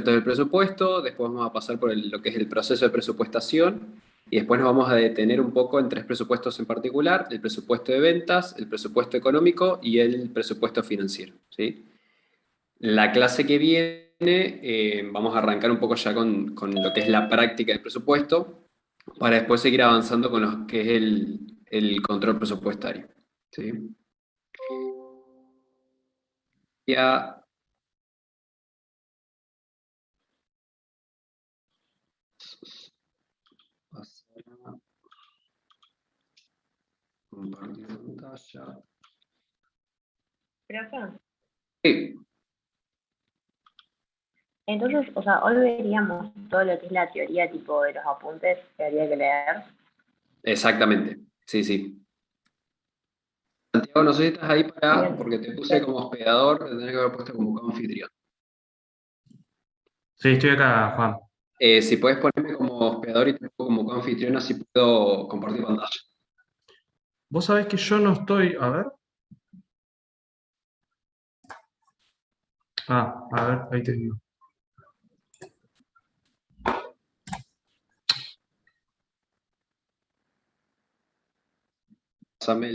conceptos del presupuesto, después vamos a pasar por lo que es el proceso de presupuestación y después nos vamos a detener un poco en tres presupuestos en particular: el presupuesto de ventas, el presupuesto económico y el presupuesto financiero, ¿sí? La clase que viene, vamos a arrancar un poco ya con lo que es la práctica del presupuesto, para después seguir avanzando con lo que es el control presupuestario, ¿sí? Ya pasar a compartir pantalla. Profe, Sí, entonces, o sea, hoy veríamos todo lo que es la teoría tipo de los apuntes que habría que leer. exactamente. Sí, sí. Santiago, no sé si estás ahí Bien. porque te puse como hospedador, te tenés que haber puesto como anfitrión. Sí, estoy acá, Juan. Si puedes ponerme como hospedador y te pongo como anfitrión, así puedo compartir pantalla. Vos sabés que yo no estoy. A ver. A ver, ahí te digo. Pásame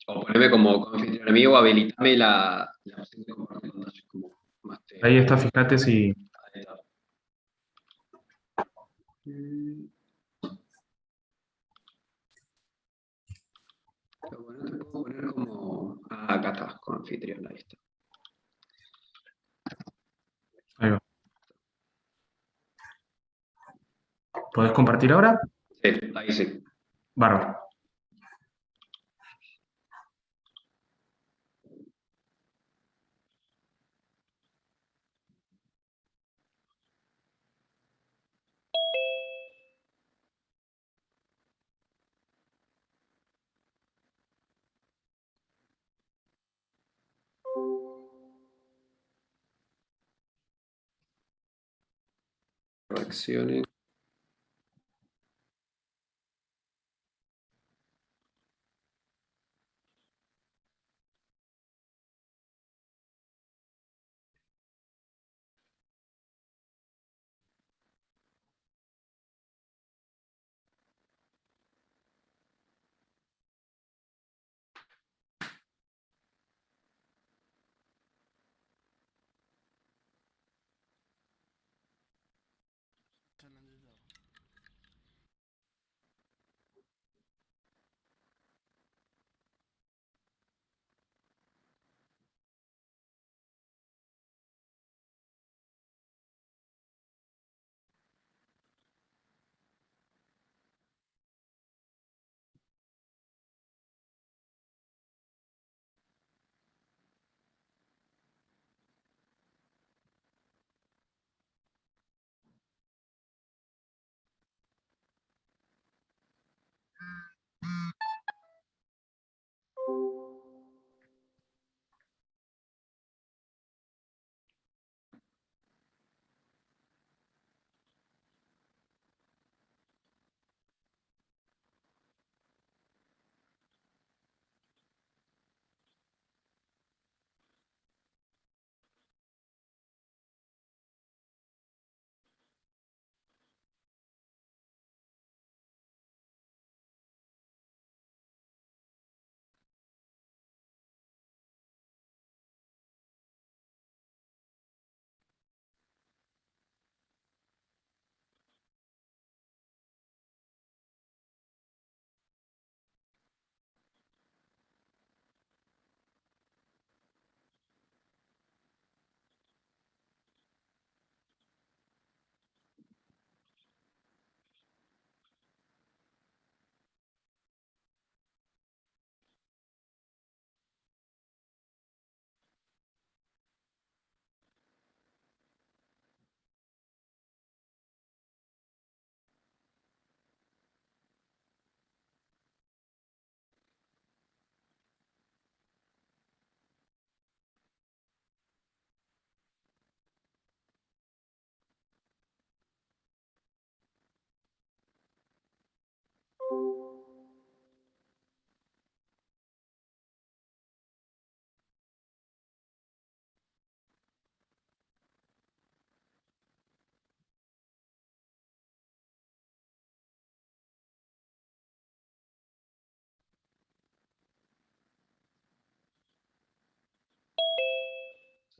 o poneme como anfitrión a mí o habilitame la opción de compartir pantalla. Como más Ahí está, fíjate si. ahí está. Mm, pero bueno, te puedo poner como. Ah, acá estás, con anfitrión, ahí está. Ahí va. ¿Podés compartir ahora? Sí, ahí sí. Bárbaro. Reacciones.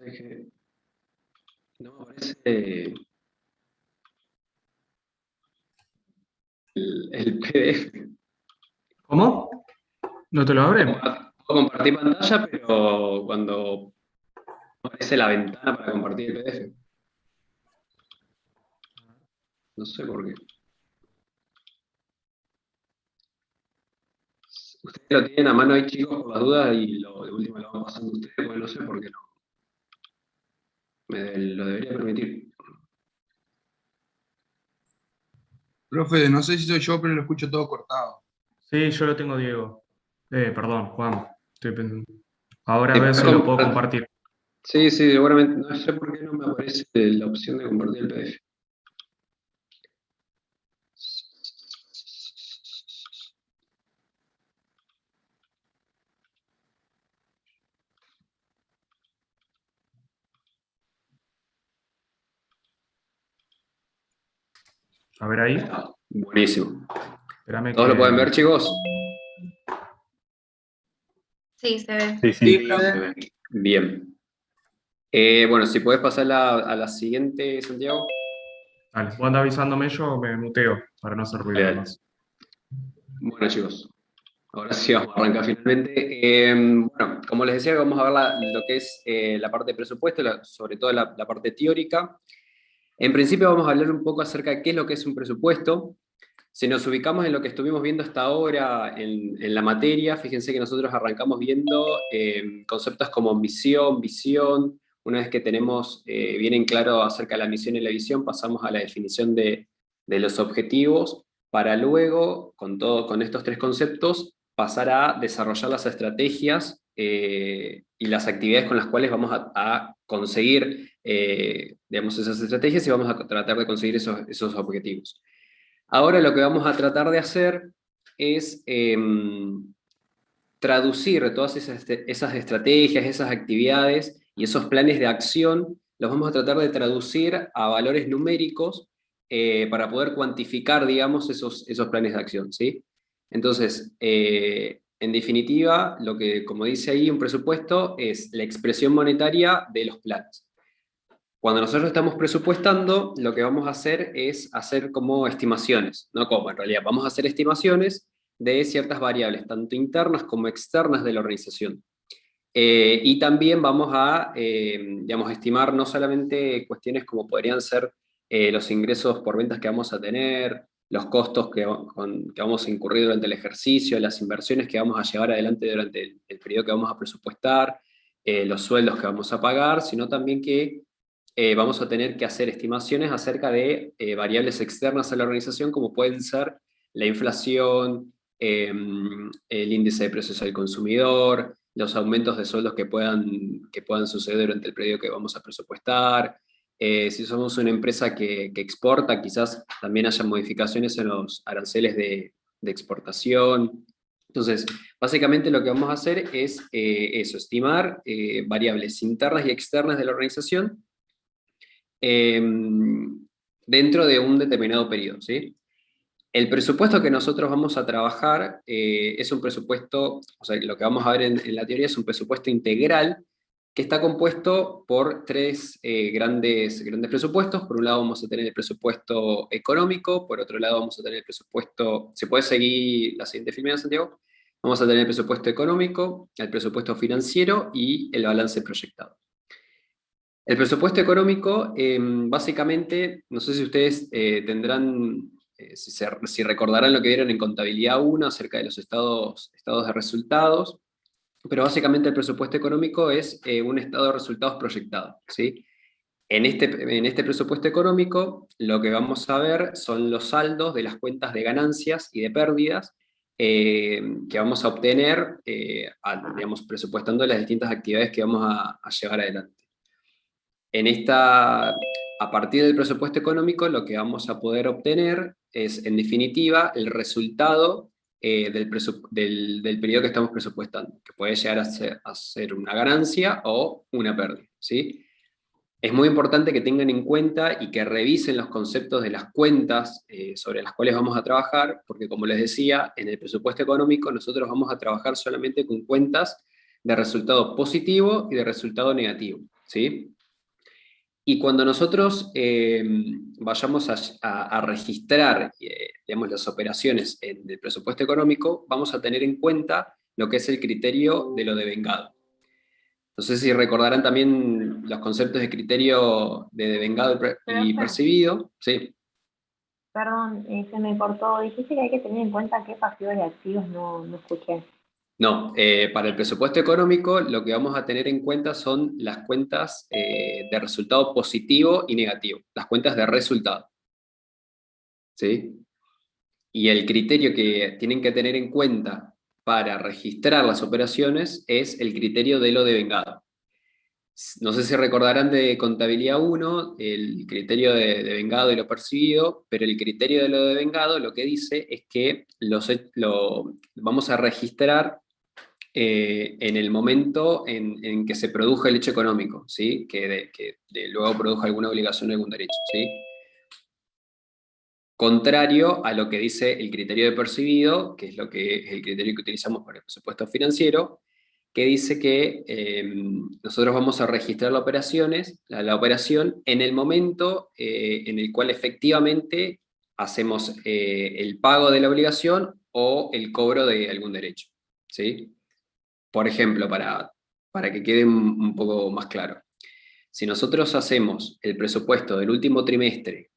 Es que no me aparece el PDF. ¿Cómo? ¿No te lo abre? Puedo compartir pantalla, pero cuando aparece la ventana para compartir el PDF. No sé por qué. Ustedes lo tienen a mano ahí, chicos, por las dudas, y de última lo van pasando ustedes, porque no sé por qué no. Lo debería permitir. Profe, no sé si soy yo, pero lo escucho todo cortado. Sí, yo lo tengo, Diego. Perdón, Juan. Estoy pensando. Ahora a Sí, ver puedes si lo puedo compartir. Sí, seguramente. No sé por qué no me aparece la opción de compartir el PDF. A ver ahí. Buenísimo. Espérame ¿Todos lo pueden ver, chicos? Sí, se ve. Sí, Sí, sí. se ve. Bien. Bueno, si puedes pasar a la siguiente, Santiago. Dale, vos andá avisándome, yo me muteo para no hacer ruido Dale. más. Bueno, chicos, ahora sí vamos a arrancar finalmente. Bueno, como les decía, vamos a ver lo que es la parte de presupuesto, sobre todo la parte teórica. En principio vamos a hablar un poco acerca de qué es lo que es un presupuesto. Si nos ubicamos en lo que estuvimos viendo hasta ahora en la materia, fíjense que nosotros arrancamos viendo conceptos como misión, visión. Una vez que tenemos bien en claro acerca de la misión y la visión, pasamos a la definición de los objetivos, para luego, con estos tres conceptos, pasar a desarrollar las estrategias y las actividades con las cuales vamos a conseguir, digamos, esas estrategias y vamos a tratar de conseguir esos objetivos. Ahora lo que vamos a tratar de hacer es traducir todas esas estrategias, esas actividades y esos planes de acción, los vamos a tratar de traducir a valores numéricos para poder cuantificar, digamos, esos planes de acción, ¿sí? Entonces, en definitiva, lo que, como dice ahí, un presupuesto es la expresión monetaria de los planes. Cuando nosotros estamos presupuestando, lo que vamos a hacer es hacer como estimaciones, no como en realidad, vamos a hacer estimaciones de ciertas variables, tanto internas como externas de la organización. Y también vamos a, digamos, estimar no solamente cuestiones como podrían ser los ingresos por ventas que vamos a tener, los costos que vamos a incurrir durante el ejercicio, las inversiones que vamos a llevar adelante durante el periodo que vamos a presupuestar, los sueldos que vamos a pagar, sino también que vamos a tener que hacer estimaciones acerca de variables externas a la organización, como pueden ser la inflación, el índice de precios al consumidor, los aumentos de sueldos que puedan suceder durante el periodo que vamos a presupuestar. Si somos una empresa que exporta, quizás también haya modificaciones en los aranceles de exportación. Entonces, básicamente lo que vamos a hacer es eso, estimar variables internas y externas de la organización dentro de un determinado periodo, ¿sí? El presupuesto que nosotros vamos a trabajar es un presupuesto, o sea, lo que vamos a ver en la teoría es un presupuesto integral que está compuesto por tres grandes presupuestos. Por un lado vamos a tener el presupuesto económico, por otro lado vamos a tener el presupuesto, ¿se puede seguir la siguiente filmina, Santiago? Vamos a tener el presupuesto económico, el presupuesto financiero y el balance proyectado. El presupuesto económico, básicamente, no sé si ustedes tendrán, si recordarán lo que vieron en Contabilidad 1 acerca de los estados de resultados, pero básicamente el presupuesto económico es un estado de resultados proyectado, ¿sí? En este presupuesto económico, lo que vamos a ver son los saldos de las cuentas de ganancias y de pérdidas que vamos a obtener, digamos, presupuestando las distintas actividades que vamos a llevar adelante. A partir del presupuesto económico, lo que vamos a poder obtener es, en definitiva, el resultado del periodo que estamos presupuestando, que puede llegar a ser una ganancia o una pérdida, ¿sí? Es muy importante que tengan en cuenta y que revisen los conceptos de las cuentas sobre las cuales vamos a trabajar, porque como les decía, en el presupuesto económico nosotros vamos a trabajar solamente con cuentas de resultado positivo y de resultado negativo, ¿sí? Y cuando nosotros vayamos a registrar digamos, las operaciones en el presupuesto económico, vamos a tener en cuenta lo que es el criterio de lo devengado. No sé si recordarán también los conceptos de criterio de devengado y percibido. Sí. Perdón, se me cortó. Dijiste que hay que tener en cuenta qué pasivos y activos no escuché. No, para el presupuesto económico lo que vamos a tener en cuenta son las cuentas de resultado positivo y negativo, las cuentas de resultado. ¿Sí? Y el criterio que tienen que tener en cuenta para registrar las operaciones es el criterio de lo devengado. No sé si recordarán de contabilidad 1, el criterio de devengado y lo percibido, pero el criterio de lo devengado lo que dice es que vamos a registrar en el momento en que se produjo el hecho económico, ¿sí? Que luego produjo alguna obligación o algún derecho, ¿sí? Contrario a lo que dice el criterio de percibido, que es el criterio que utilizamos para el presupuesto financiero, que dice que nosotros vamos a registrar la operación en el momento en el cual efectivamente hacemos el pago de la obligación o el cobro de algún derecho, ¿sí? Por ejemplo, para que quede un poco más claro, si nosotros hacemos el presupuesto del último trimestre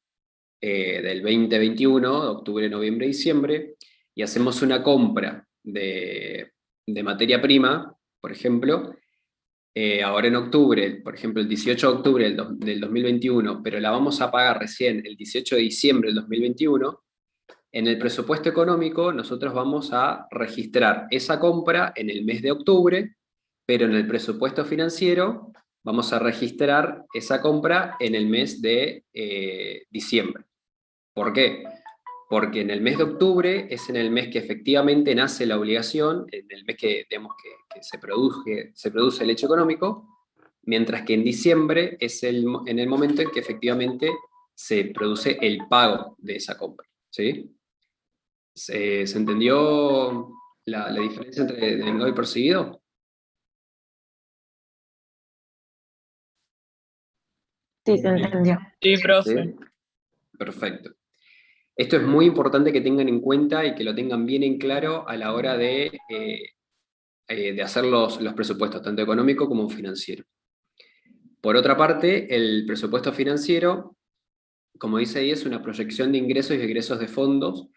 del 2021, de octubre, noviembre, diciembre, y hacemos una compra de materia prima, por ejemplo, ahora en octubre, por ejemplo, el 18 de octubre del 2021, pero la vamos a pagar recién el 18 de diciembre del 2021, en el presupuesto económico nosotros vamos a registrar esa compra en el mes de octubre, pero en el presupuesto financiero vamos a registrar esa compra en el mes de diciembre. ¿Por qué? Porque en el mes de octubre es en el mes que efectivamente nace la obligación, en el mes que, digamos, que se produce el hecho económico, mientras que en diciembre es en el momento en que efectivamente se produce el pago de esa compra, ¿sí? ¿Se entendió la diferencia entre devengado y percibido? Sí, se entendió. Sí, ¿Sí? profe. Perfecto. Esto es muy importante que tengan en cuenta y que lo tengan bien en claro a la hora de hacer los presupuestos, tanto económico como financiero. Por otra parte, el presupuesto financiero, como dice ahí, es una proyección de ingresos y egresos de fondos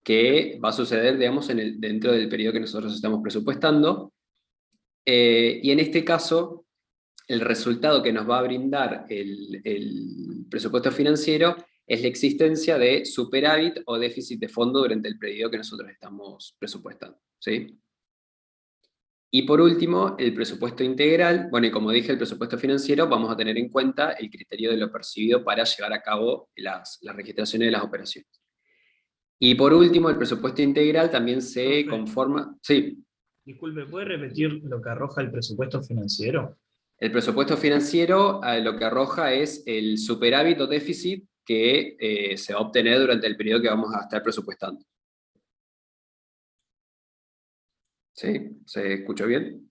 que va a suceder, digamos, dentro del periodo que nosotros estamos presupuestando. Y en este caso, el resultado que nos va a brindar el presupuesto financiero es la existencia de superávit o déficit de fondo durante el periodo que nosotros estamos presupuestando, ¿sí? Y por último, el presupuesto integral. Bueno, y como dije, el presupuesto financiero, vamos a tener en cuenta el criterio de lo percibido para llevar a cabo las registraciones de las operaciones. Y por último, el presupuesto integral también se Profe. conforma... Sí, Disculpe, ¿puede repetir lo que arroja el presupuesto financiero? el presupuesto financiero lo que arroja es el superávit o déficit que se va a obtener durante el periodo que vamos a estar presupuestando. ¿Sí? ¿Se escuchó bien?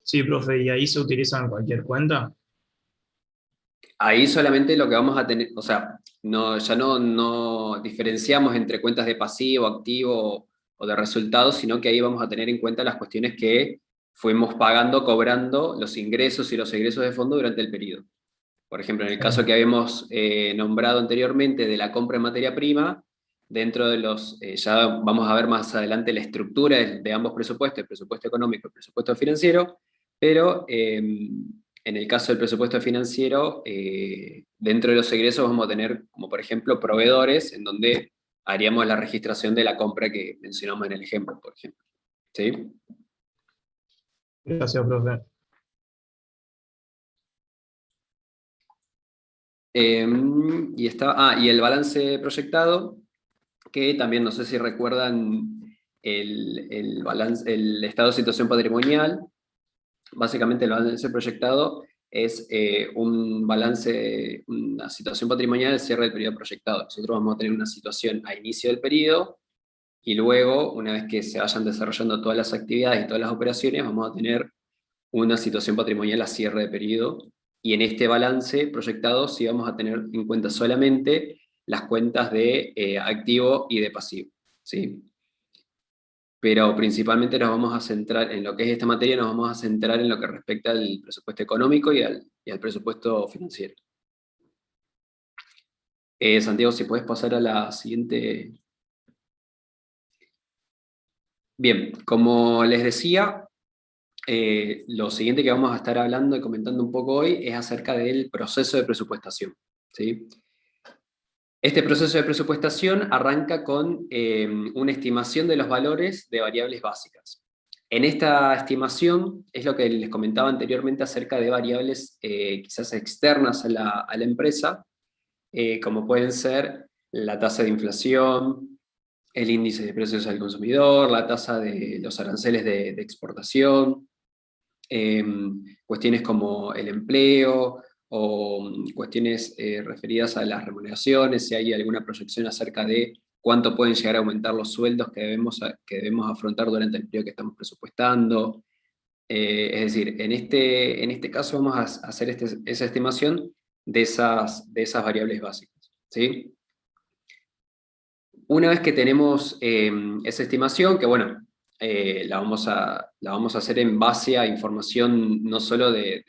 Sí, profe, ¿y ahí se utiliza en cualquier cuenta? Ahí solamente lo que vamos a tener, o sea, ya no diferenciamos entre cuentas de pasivo, activo o de resultados, sino que ahí vamos a tener en cuenta las cuestiones que fuimos pagando, cobrando los ingresos y los egresos de fondo durante el periodo. Por ejemplo, en el caso que habíamos nombrado anteriormente de la compra de materia prima, dentro de ya vamos a ver más adelante la estructura de ambos presupuestos, el presupuesto económico y el presupuesto financiero, pero en el caso del presupuesto financiero, dentro de los egresos vamos a tener, como por ejemplo, proveedores, en donde haríamos la registración de la compra que mencionamos en el ejemplo, por ejemplo. ¿Sí? Gracias, profe. Y el balance proyectado, que también no sé si recuerdan el estado de situación patrimonial. Básicamente el balance proyectado es una situación patrimonial al cierre del periodo proyectado. Nosotros vamos a tener una situación a inicio del periodo y luego, una vez que se vayan desarrollando todas las actividades y todas las operaciones, vamos a tener una situación patrimonial a cierre de periodo, y en este balance proyectado sí vamos a tener en cuenta solamente las cuentas de activo y de pasivo, ¿sí? Pero principalmente nos vamos a centrar en lo que es esta materia, nos vamos a centrar en lo que respecta al presupuesto económico y al presupuesto financiero. Santiago, si puedes pasar a la siguiente. Bien, como les decía, lo siguiente que vamos a estar hablando y comentando un poco hoy es acerca del proceso de presupuestación, ¿sí? Este proceso de presupuestación arranca con una estimación de los valores de variables básicas. En esta estimación es lo que les comentaba anteriormente acerca de variables quizás externas a la empresa, como pueden ser la tasa de inflación, el índice de precios al consumidor, la tasa de los aranceles de exportación, cuestiones como el empleo o cuestiones referidas a las remuneraciones, si hay alguna proyección acerca de cuánto pueden llegar a aumentar los sueldos que debemos afrontar durante el periodo que estamos presupuestando. Es decir, en este caso vamos a hacer esa estimación de esas variables básicas, ¿sí? Una vez que tenemos esa estimación, que bueno, la vamos a hacer en base a información no solo de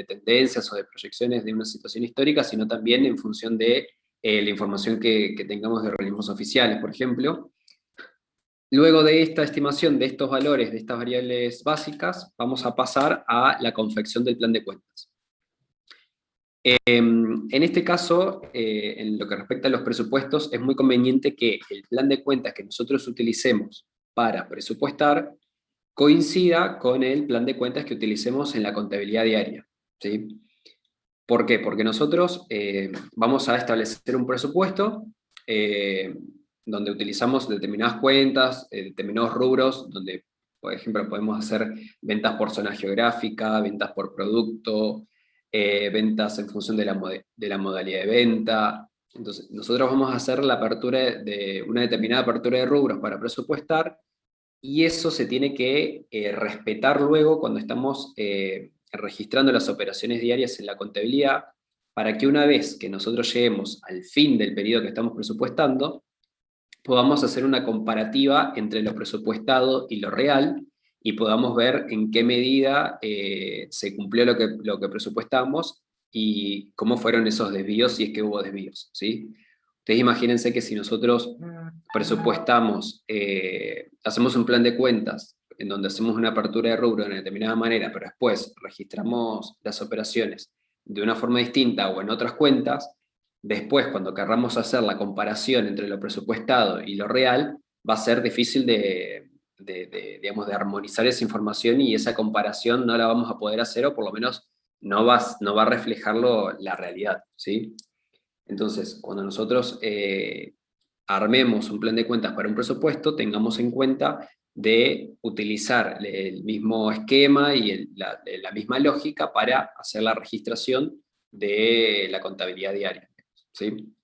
tendencias o de proyecciones de una situación histórica, sino también en función de la información que tengamos de organismos oficiales, por ejemplo. Luego de esta estimación de estos valores, de estas variables básicas, vamos a pasar a la confección del plan de cuentas. En este caso, en lo que respecta a los presupuestos, es muy conveniente que el plan de cuentas que nosotros utilicemos para presupuestar coincida con el plan de cuentas que utilicemos en la contabilidad diaria, ¿sí? ¿Por qué? Porque nosotros vamos a establecer un presupuesto donde utilizamos determinadas cuentas, determinados rubros, donde, por ejemplo, podemos hacer ventas por zona geográfica, ventas por producto, ventas en función de la modalidad de venta. Entonces, nosotros vamos a hacer la apertura de una determinada apertura de rubros para presupuestar, y eso se tiene que respetar luego cuando estamos registrando las operaciones diarias en la contabilidad, para que una vez que nosotros lleguemos al fin del periodo que estamos presupuestando, podamos hacer una comparativa entre lo presupuestado y lo real, y podamos ver en qué medida se cumplió lo que presupuestamos y cómo fueron esos desvíos, si es que hubo desvíos, ¿sí? Ustedes imagínense que si nosotros presupuestamos, hacemos un plan de cuentas en donde hacemos una apertura de rubro de una determinada manera, pero después registramos las operaciones de una forma distinta o en otras cuentas, después cuando querramos hacer la comparación entre lo presupuestado y lo real, va a ser difícil digamos, de armonizar esa información, y esa comparación no la vamos a poder hacer, o por lo menos no va a reflejarlo la realidad, ¿sí? Entonces, cuando nosotros armemos un plan de cuentas para un presupuesto, tengamos en cuenta de utilizar el mismo esquema y la misma lógica para hacer la registración de la contabilidad diaria, ¿sí?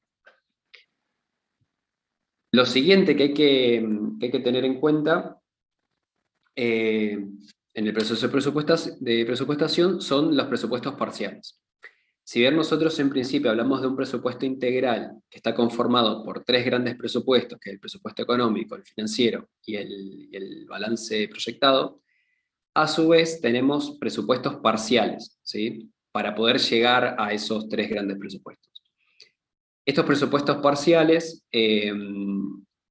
Lo siguiente que hay que tener en cuenta en el proceso de presupuestación son los presupuestos parciales. Si bien nosotros en principio hablamos de un presupuesto integral que está conformado por tres grandes presupuestos, que es el presupuesto económico, el financiero y el balance proyectado, a su vez tenemos presupuestos parciales, ¿sí? Para poder llegar a esos tres grandes presupuestos. Estos presupuestos parciales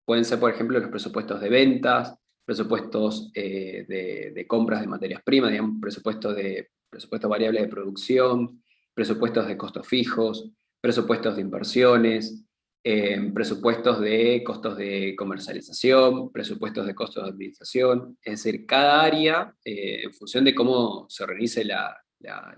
pueden ser, por ejemplo, los presupuestos de ventas, presupuestos de compras de materias primas, digamos, presupuesto variable de producción, presupuestos de costos fijos, presupuestos de inversiones, presupuestos de costos de comercialización, presupuestos de costos de administración. Es decir, cada área, en función de cómo se organice la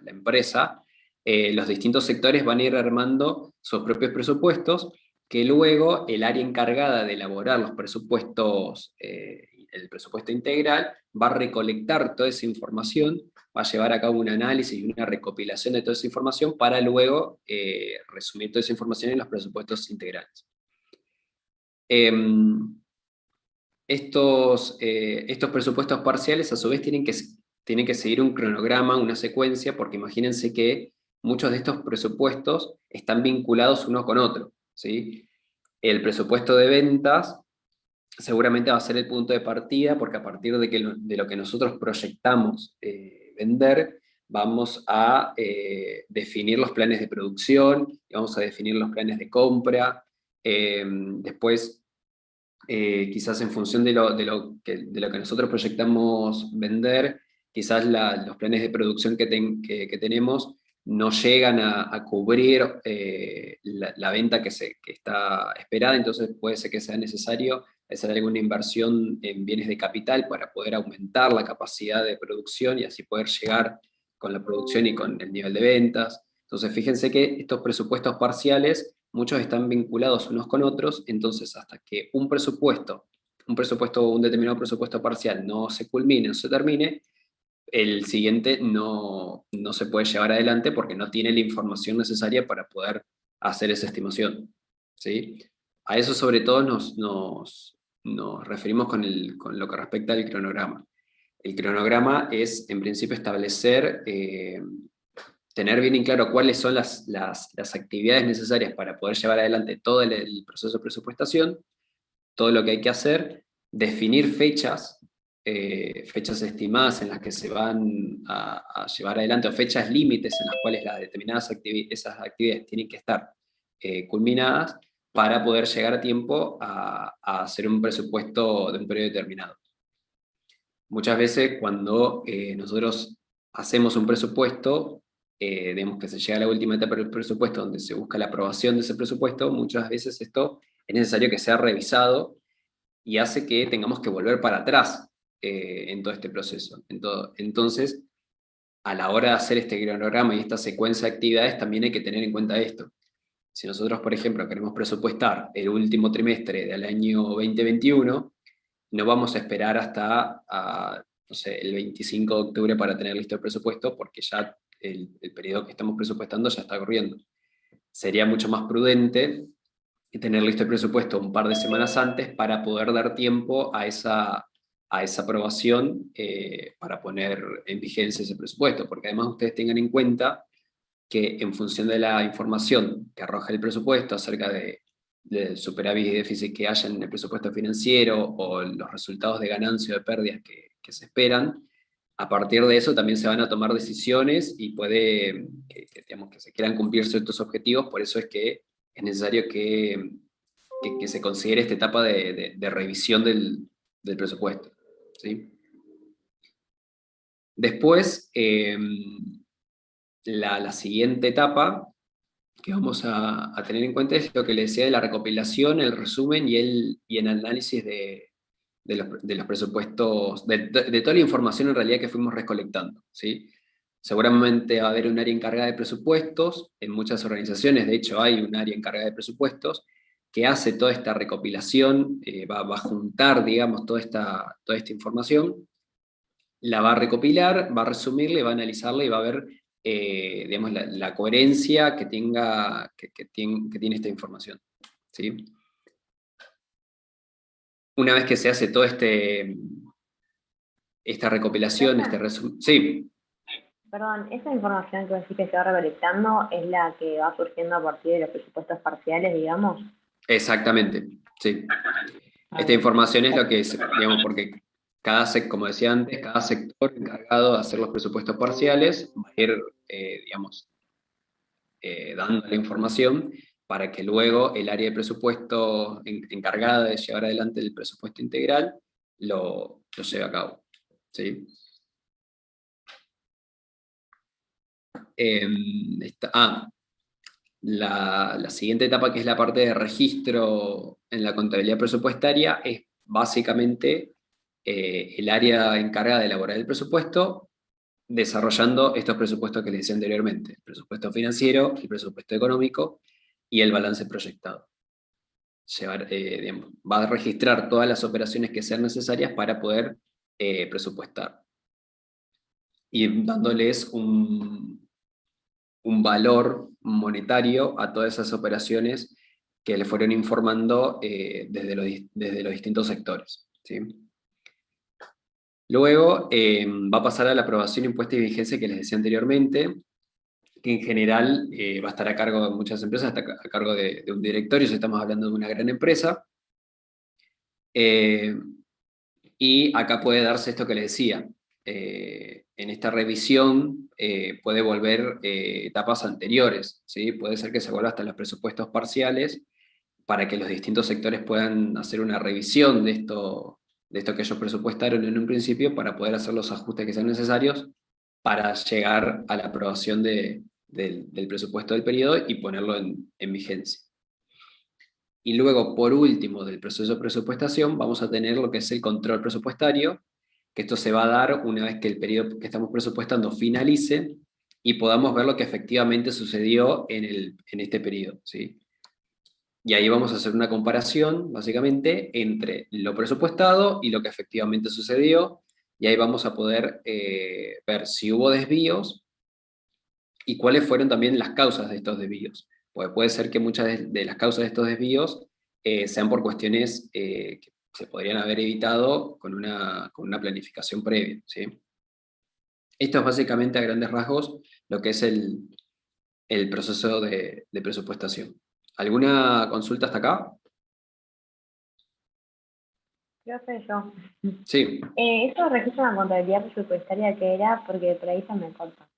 empresa, los distintos sectores van a ir armando sus propios presupuestos, que luego el área encargada de elaborar los presupuestos, el presupuesto integral, va a recolectar toda esa información, va a llevar a cabo un análisis y una recopilación de toda esa información para luego resumir toda esa información en los presupuestos integrales. Estos presupuestos parciales a su vez tienen que tienen que seguir un cronograma, una secuencia, porque imagínense que muchos de estos presupuestos están vinculados uno con otro, ¿sí? El presupuesto de ventas seguramente va a ser el punto de partida, porque a partir de lo que nosotros proyectamos vender, vamos a definir los planes de producción, y vamos a definir los planes de compra, después quizás en función de lo que nosotros proyectamos vender, quizás los planes de producción que tenemos no llegan a cubrir la venta que está esperada, entonces puede ser que sea necesario hacer alguna inversión en bienes de capital para poder aumentar la capacidad de producción y así poder llegar con la producción y con el nivel de ventas. Entonces fíjense que estos presupuestos parciales, muchos están vinculados unos con otros, entonces hasta que un determinado presupuesto parcial no se culmine o se termine, el siguiente no se puede llevar adelante porque no tiene la información necesaria para poder hacer esa estimación, ¿sí? A eso sobre todo nos referimos con lo que respecta al cronograma. El cronograma es, en principio, establecer, tener bien en claro cuáles son las actividades necesarias para poder llevar adelante todo el proceso de presupuestación, todo lo que hay que hacer, definir fechas estimadas en las que se van a llevar adelante, o fechas límites en las cuales esas actividades tienen que estar culminadas para poder llegar a tiempo a hacer un presupuesto de un periodo determinado. Muchas veces cuando nosotros hacemos un presupuesto, digamos que se llega a la última etapa del presupuesto donde se busca la aprobación de ese presupuesto, muchas veces esto es necesario que sea revisado y hace que tengamos que volver para atrás en todo este proceso. Entonces, a la hora de hacer este cronograma y esta secuencia de actividades, también hay que tener en cuenta esto. Si nosotros, por ejemplo, queremos presupuestar el último trimestre del año 2021, no vamos a esperar hasta, no sé, el 25 de octubre para tener listo el presupuesto, porque ya el periodo que estamos presupuestando ya está corriendo. Sería mucho más prudente tener listo el presupuesto un par de semanas antes para poder dar tiempo a esa aprobación para poner en vigencia ese presupuesto, porque además ustedes tengan en cuenta que en función de la información que arroja el presupuesto acerca del superávit y déficit que haya en el presupuesto financiero o los resultados de ganancia o de pérdidas que se esperan, a partir de eso también se van a tomar decisiones y puede digamos, que se quieran cumplir ciertos objetivos, por eso es que es necesario que se considere esta etapa de revisión del presupuesto, ¿sí? Después, la siguiente etapa que vamos a tener en cuenta es lo que les decía de la recopilación, el resumen y el análisis de los presupuestos, de toda la información en realidad que fuimos recolectando, ¿sí? Seguramente va a haber un área encargada de presupuestos, en muchas organizaciones de hecho hay un área encargada de presupuestos, que hace toda esta recopilación, va a juntar, digamos, toda esta información, la va a recopilar, va a resumirla, va a analizarla y va a ver digamos, la coherencia que tiene esta información, ¿sí? Una vez que se hace toda esta recopilación, este resumen... Sí. Perdón, esa información que decís que se va recolectando es la que va surgiendo a partir de los presupuestos parciales, digamos. Exactamente, sí. Esta información es lo que es, digamos, porque como decía antes, cada sector encargado de hacer los presupuestos parciales va a ir, digamos, dando la información para que luego el área de presupuesto encargada de llevar adelante el presupuesto integral lo lleve a cabo, ¿sí? La siguiente etapa, que es la parte de registro en la contabilidad presupuestaria, es básicamente el área encargada de elaborar el presupuesto, desarrollando estos presupuestos que les decía anteriormente, el presupuesto financiero, el presupuesto económico y el balance proyectado. Digamos, va a registrar todas las operaciones que sean necesarias para poder presupuestar. Y dándoles un valor monetario a todas esas operaciones que le fueron informando desde los distintos sectores, ¿sí? Luego va a pasar a la aprobación, impuesta y vigencia que les decía anteriormente, que en general va a estar a cargo de muchas empresas, está a cargo de un directorio, si estamos hablando de una gran empresa. Y acá puede darse esto que les decía. En esta revisión puede volver etapas anteriores, ¿sí? Puede ser que se vuelva hasta los presupuestos parciales para que los distintos sectores puedan hacer una revisión de esto que ellos presupuestaron en un principio para poder hacer los ajustes que sean necesarios para llegar a la aprobación del presupuesto del periodo y ponerlo en vigencia. Y luego, por último, del proceso de presupuestación, vamos a tener lo que es el control presupuestario, que esto se va a dar una vez que el periodo que estamos presupuestando finalice y podamos ver lo que efectivamente sucedió en este periodo, ¿sí? Y ahí vamos a hacer una comparación, básicamente, entre lo presupuestado y lo que efectivamente sucedió, y ahí vamos a poder ver si hubo desvíos y cuáles fueron también las causas de estos desvíos. Pues puede ser que muchas de las causas de estos desvíos sean por cuestiones que se podrían haber evitado con una planificación previa, ¿sí? Esto es básicamente a grandes rasgos lo que es el proceso de presupuestación. ¿Alguna consulta hasta acá? Yo sé yo. Sí. Esto registro en la contabilidad presupuestaria que era, porque por ahí se me corta.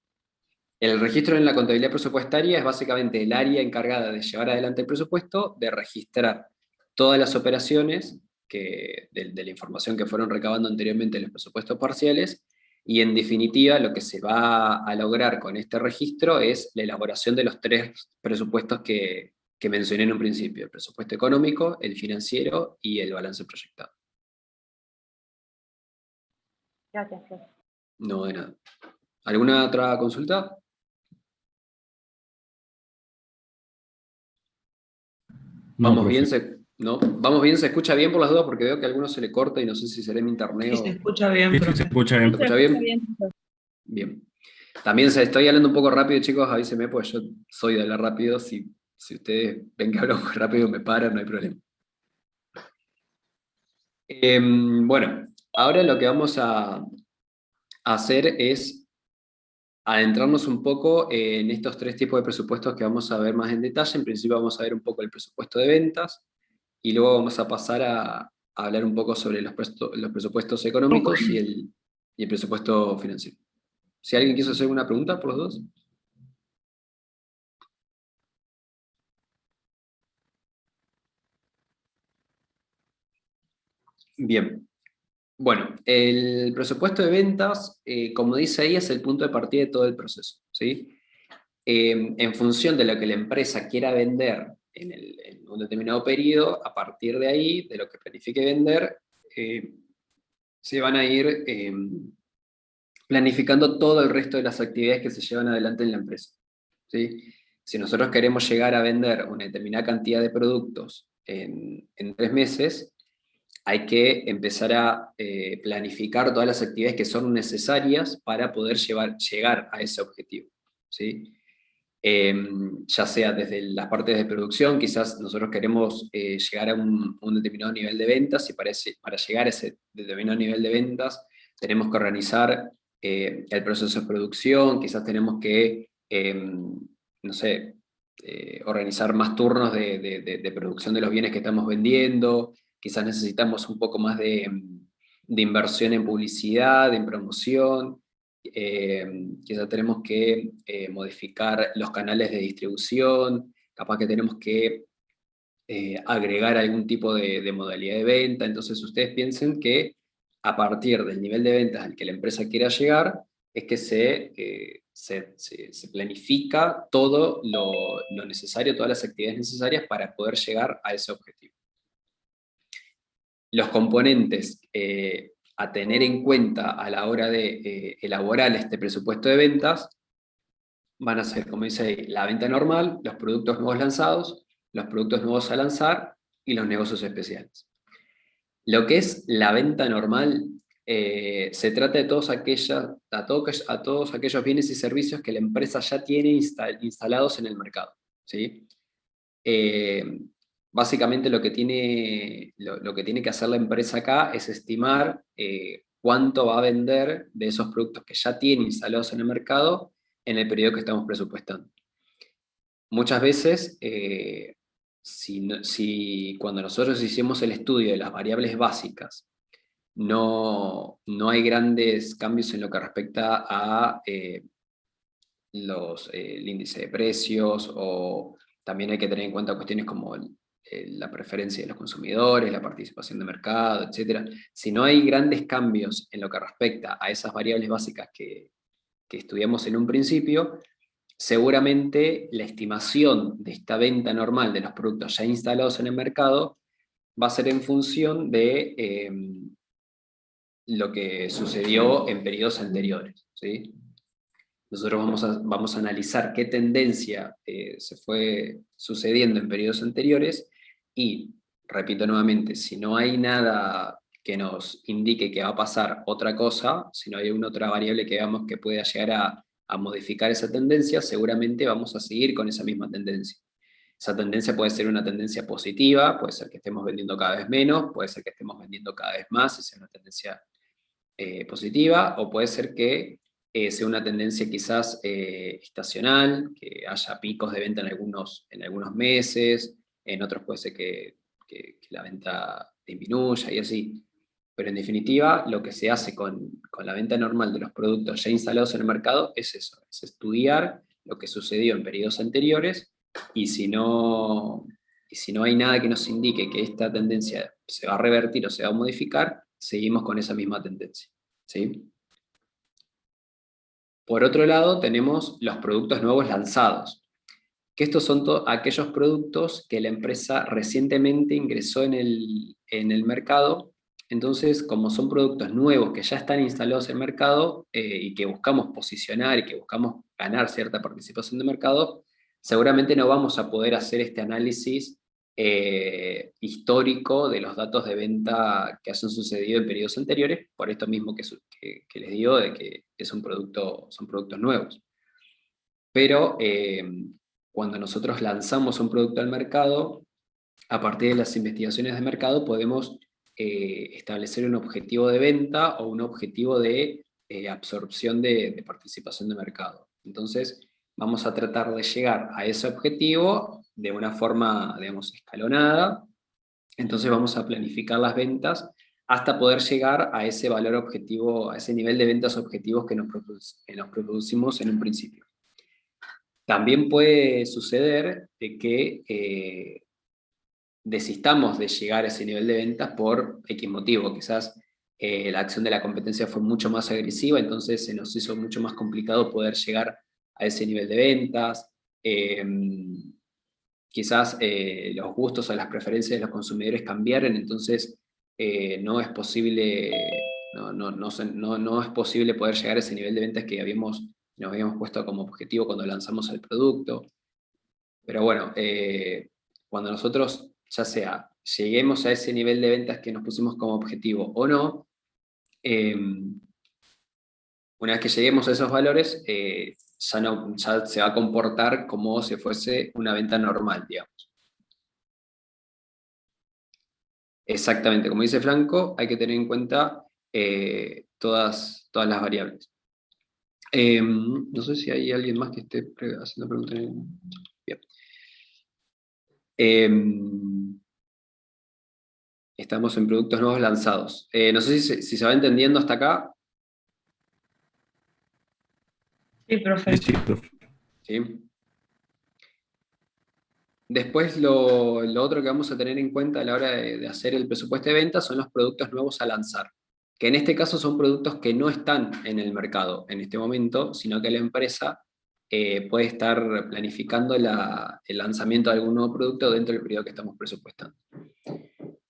El registro en la contabilidad presupuestaria es básicamente el área encargada de llevar adelante el presupuesto, de registrar todas las operaciones de la información que fueron recabando anteriormente en los presupuestos parciales, y en definitiva lo que se va a lograr con este registro es la elaboración de los tres presupuestos que mencioné en un principio: el presupuesto económico, el financiero y el balance proyectado. Gracias, sí. No, de nada. ¿Alguna otra consulta? No, ¿Vamos bien? profe. ¿No? ¿Vamos bien? ¿Se escucha bien por las dudas? Porque veo que a algunos se le corta y no sé si será mi internet Sí, se o... escucha bien, Sí, sí, se profe. escucha ¿Se bien. escucha bien? Bien. También estoy hablando un poco rápido, chicos, avísenme, pues yo soy de hablar rápido. Si ustedes ven que hablo muy rápido, me paran, no hay problema. Bueno, ahora lo que vamos a hacer es adentrarnos un poco en estos tres tipos de presupuestos que vamos a ver más en detalle. En principio vamos a ver un poco el presupuesto de ventas, y luego vamos a pasar a hablar un poco sobre los presupuestos económicos y el presupuesto financiero. Si alguien quiso hacer una pregunta por los dos. Bien. Bueno, el presupuesto de ventas, como dice ahí, es el punto de partida de todo el proceso, ¿sí? En función de lo que la empresa quiera vender en un determinado periodo, a partir de ahí, de lo que planifique vender, se van a ir planificando todo el resto de las actividades que se llevan adelante en la empresa, ¿sí? Si nosotros queremos llegar a vender una determinada cantidad de productos en 3 meses, hay que empezar a planificar todas las actividades que son necesarias para poder llegar a ese objetivo, ¿sí? Ya sea desde las partes de producción, quizás nosotros queremos llegar a un determinado nivel de ventas, y para llegar a ese determinado nivel de ventas tenemos que organizar el proceso de producción, quizás tenemos que, no sé, organizar más turnos de producción de los bienes que estamos vendiendo, quizás necesitamos un poco más de inversión en publicidad, en promoción. Quizás tenemos que modificar los canales de distribución, capaz que tenemos que agregar algún tipo de modalidad de venta. Entonces ustedes piensen que a partir del nivel de ventas al que la empresa quiera llegar, es que se planifica todo lo necesario, todas las actividades necesarias para poder llegar a ese objetivo. Los componentes a tener en cuenta a la hora de elaborar este presupuesto de ventas van a ser, como dice ahí, la venta normal, los productos nuevos lanzados, los productos nuevos a lanzar y los negocios especiales. Lo que es la venta normal se trata de todos aquellos bienes y servicios que la empresa ya tiene instalados en el mercado, ¿sí? Básicamente lo que tiene que hacer la empresa acá es estimar cuánto va a vender de esos productos que ya tiene instalados en el mercado en el periodo que estamos presupuestando. Muchas veces, si cuando nosotros hicimos el estudio de las variables básicas, no hay grandes cambios en lo que respecta a el índice de precios, o también hay que tener en cuenta cuestiones como la preferencia de los consumidores, la participación de mercado, etc. Si no hay grandes cambios en lo que respecta a esas variables básicas que estudiamos en un principio, seguramente la estimación de esta venta normal de los productos ya instalados en el mercado va a ser en función de lo que sucedió en periodos anteriores, ¿sí? Nosotros vamos a analizar qué tendencia se fue sucediendo en periodos anteriores y, repito nuevamente, si no hay nada que nos indique que va a pasar otra cosa, si no hay una otra variable que veamos que pueda llegar a modificar esa tendencia, seguramente vamos a seguir con esa misma tendencia. Esa tendencia puede ser una tendencia positiva, puede ser que estemos vendiendo cada vez menos, puede ser que estemos vendiendo cada vez más, esa es una tendencia positiva, o puede ser que sea una tendencia quizás estacional, que haya picos de venta en algunos meses, en otros puede ser que la venta disminuya y así. Pero en definitiva, lo que se hace con la venta normal de los productos ya instalados en el mercado es eso, es estudiar lo que sucedió en periodos anteriores, y si no hay nada que nos indique que esta tendencia se va a revertir o se va a modificar, seguimos con esa misma tendencia, ¿sí? Por otro lado, tenemos los productos nuevos lanzados, que estos son aquellos productos que la empresa recientemente ingresó en el mercado. Entonces, como son productos nuevos que ya están instalados en el mercado y que buscamos posicionar y que buscamos ganar cierta participación de mercado, seguramente no vamos a poder hacer este análisis histórico de los datos de venta que hayan sucedido en periodos anteriores, por esto mismo que les digo, de que son productos nuevos. Pero cuando nosotros lanzamos un producto al mercado, a partir de las investigaciones de mercado podemos establecer un objetivo de venta o un objetivo de absorción de participación de mercado. Entonces, vamos a tratar de llegar a ese objetivo de una forma, digamos, escalonada. Entonces vamos a planificar las ventas hasta poder llegar a ese valor objetivo, a ese nivel de ventas objetivos que nos propusimos en un principio. También puede suceder de que desistamos de llegar a ese nivel de ventas por X motivo. Quizás la acción de la competencia fue mucho más agresiva, entonces se nos hizo mucho más complicado poder llegar a ese nivel de ventas. Quizás los gustos o las preferencias de los consumidores cambiaron, entonces no es posible, no es posible poder llegar a ese nivel de ventas que nos habíamos puesto como objetivo cuando lanzamos el producto. Pero bueno, cuando nosotros, ya sea lleguemos a ese nivel de ventas que nos pusimos como objetivo o no, una vez que lleguemos a esos valores, ya se va a comportar como si fuese una venta normal, digamos. Exactamente, como dice Franco, hay que tener en cuenta todas las variables. No sé si hay alguien más que esté haciendo preguntas. Bien. Estamos en productos nuevos lanzados. No sé si se va entendiendo hasta acá. Sí, profe. Sí, profe. ¿Sí? Después lo otro que vamos a tener en cuenta a la hora de hacer el presupuesto de ventas son los productos nuevos a lanzar, que en este caso son productos que no están en el mercado en este momento, sino que la empresa puede estar planificando el lanzamiento de algún nuevo producto dentro del periodo que estamos presupuestando.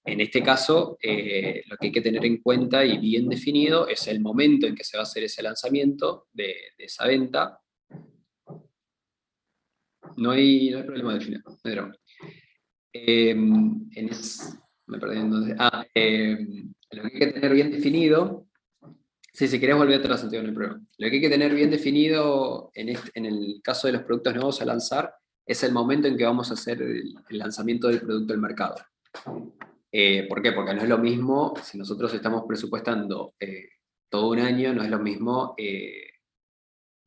En este caso, lo que hay que tener en cuenta y bien definido es el momento en que se va a hacer ese lanzamiento de esa venta. No hay problema del final, no hay drama. Me perdí entonces. Lo que hay que tener bien definido, si querés volver atrás, Santiago, no hay problema. Lo que hay que tener bien definido en el caso de los productos nuevos a lanzar es el momento en que vamos a hacer el lanzamiento del producto al mercado. ¿Por qué? Porque no es lo mismo si nosotros estamos presupuestando todo un año, no es lo mismo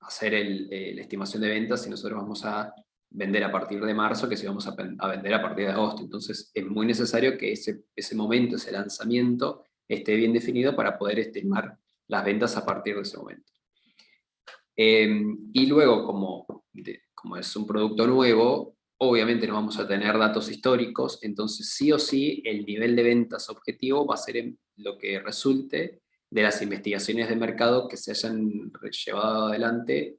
hacer la estimación de ventas si nosotros vamos a vender a partir de marzo que si vamos a vender a partir de agosto. Entonces es muy necesario que ese momento, ese lanzamiento, esté bien definido para poder estimar las ventas a partir de ese momento. Y luego, como es un producto nuevo, obviamente no vamos a tener datos históricos, entonces sí o sí el nivel de ventas objetivo va a ser lo que resulte de las investigaciones de mercado que se hayan llevado adelante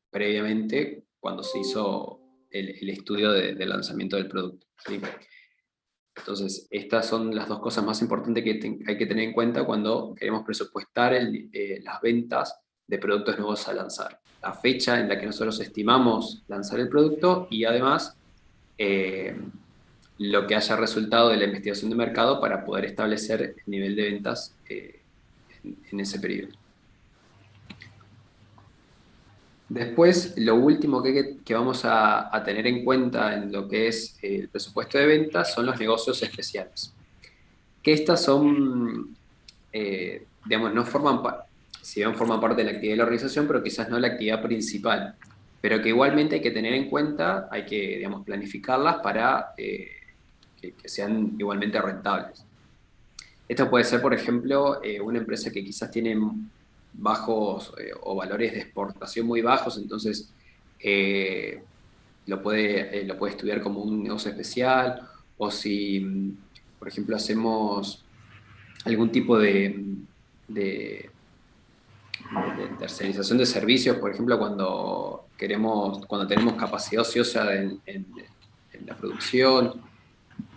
previamente cuando se hizo el estudio de lanzamiento del producto, ¿sí? Entonces, estas son las dos cosas más importantes que hay que tener en cuenta cuando queremos presupuestar las ventas de productos nuevos a lanzar. La fecha en la que nosotros estimamos lanzar el producto y además lo que haya resultado de la investigación de mercado para poder establecer el nivel de ventas en ese periodo. Después, lo último que vamos a tener en cuenta en lo que es el presupuesto de ventas son los negocios especiales. Que estas son, digamos, no forman si bien forman parte de la actividad de la organización, pero quizás no la actividad principal. Pero que igualmente hay que tener en cuenta, hay que, digamos, planificarlas para que sean igualmente rentables. Esto puede ser, por ejemplo, una empresa que quizás tiene bajos o valores de exportación muy bajos, entonces lo puede estudiar como un negocio especial, o si, por ejemplo, hacemos algún tipo de tercerización de servicios, por ejemplo, cuando tenemos capacidad ociosa en la producción.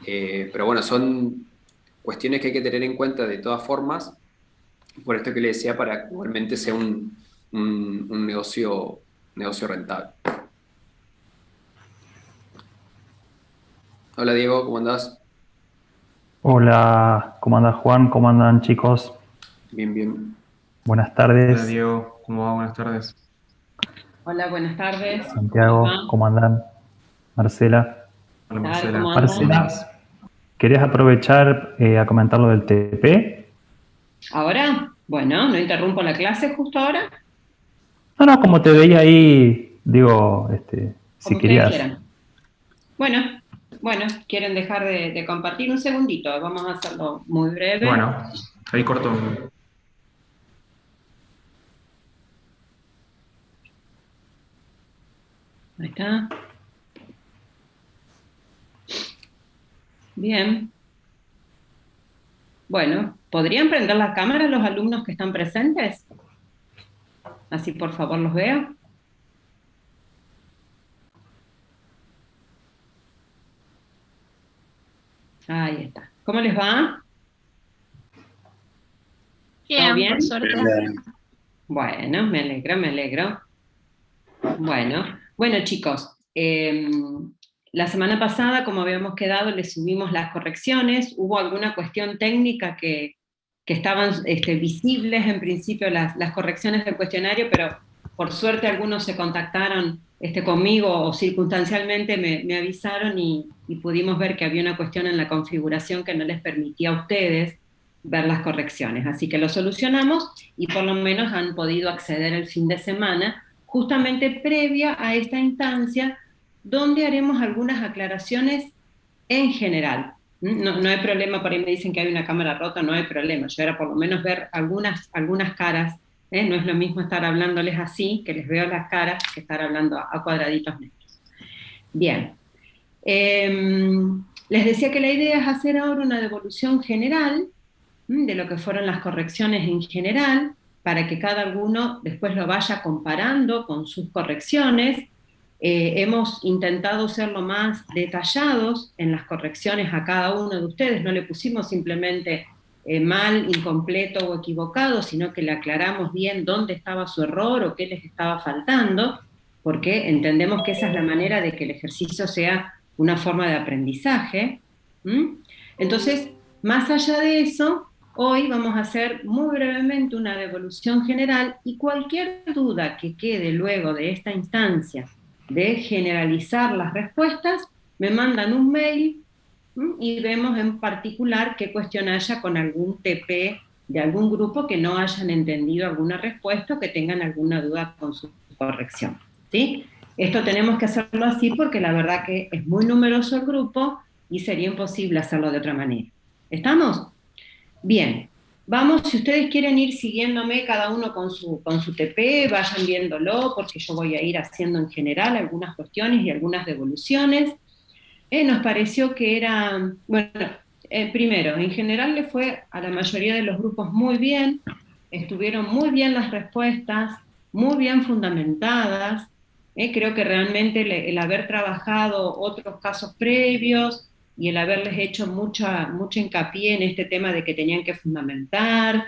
Pero bueno, son cuestiones que hay que tener en cuenta de todas formas, por esto que le decía, para que igualmente sea un negocio rentable. Hola Diego, ¿cómo andás? Hola, ¿cómo andan Juan? ¿Cómo andan chicos? Bien, bien. Buenas tardes. Hola Diego, ¿cómo va? Buenas tardes. Hola, buenas tardes. Santiago, ¿Cómo va? ¿cómo andan? Marcela. Hola Tal, Marcela. ¿cómo andan? Marcela, ¿querías aprovechar a comentar lo del TP? ¿Ahora? Bueno, no interrumpo la clase justo ahora. No, como te veía ahí, digo, si Como ustedes querías. quieran. Bueno, quieren dejar de compartir un segundito. Vamos a hacerlo muy breve. Bueno, ahí corto. Ahí está. Bien. Bueno, ¿podrían prender las cámaras los alumnos que están presentes? Así por favor los veo. Ahí está. ¿Cómo les va? ¿Todo bien? Por suerte. Bueno, me alegro. Bueno chicos, la semana pasada, como habíamos quedado, les subimos las correcciones. Hubo alguna cuestión técnica que estaban visibles en principio las correcciones del cuestionario, pero por suerte algunos se contactaron conmigo o circunstancialmente me avisaron y pudimos ver que había una cuestión en la configuración que no les permitía a ustedes ver las correcciones. Así que lo solucionamos y por lo menos han podido acceder el fin de semana, justamente previa a esta instancia, donde haremos algunas aclaraciones en general. No hay problema, por ahí me dicen que hay una cámara rota, no hay problema. Yo era por lo menos ver algunas caras. No es lo mismo estar hablándoles así, que les veo las caras, que estar hablando a cuadraditos negros. Bien. Les decía que la idea es hacer ahora una devolución general de lo que fueron las correcciones en general, para que cada uno después lo vaya comparando con sus correcciones. Hemos intentado ser lo más detallados en las correcciones a cada uno de ustedes, no le pusimos simplemente mal, incompleto o equivocado, sino que le aclaramos bien dónde estaba su error o qué les estaba faltando, porque entendemos que esa es la manera de que el ejercicio sea una forma de aprendizaje. Entonces, más allá de eso, hoy vamos a hacer muy brevemente una devolución general y cualquier duda que quede luego de esta instancia de generalizar las respuestas, me mandan un mail y vemos en particular qué cuestión haya con algún TP de algún grupo que no hayan entendido alguna respuesta o que tengan alguna duda con su corrección, ¿sí? Esto tenemos que hacerlo así porque la verdad que es muy numeroso el grupo y sería imposible hacerlo de otra manera. ¿Estamos? Bien. Vamos, si ustedes quieren ir siguiéndome cada uno con su TP, vayan viéndolo, porque yo voy a ir haciendo en general algunas cuestiones y algunas devoluciones. Nos pareció que era, bueno, primero, en general le fue a la mayoría de los grupos muy bien, estuvieron muy bien las respuestas, muy bien fundamentadas. Creo que realmente el haber trabajado otros casos previos y el haberles hecho mucho hincapié en este tema de que tenían que fundamentar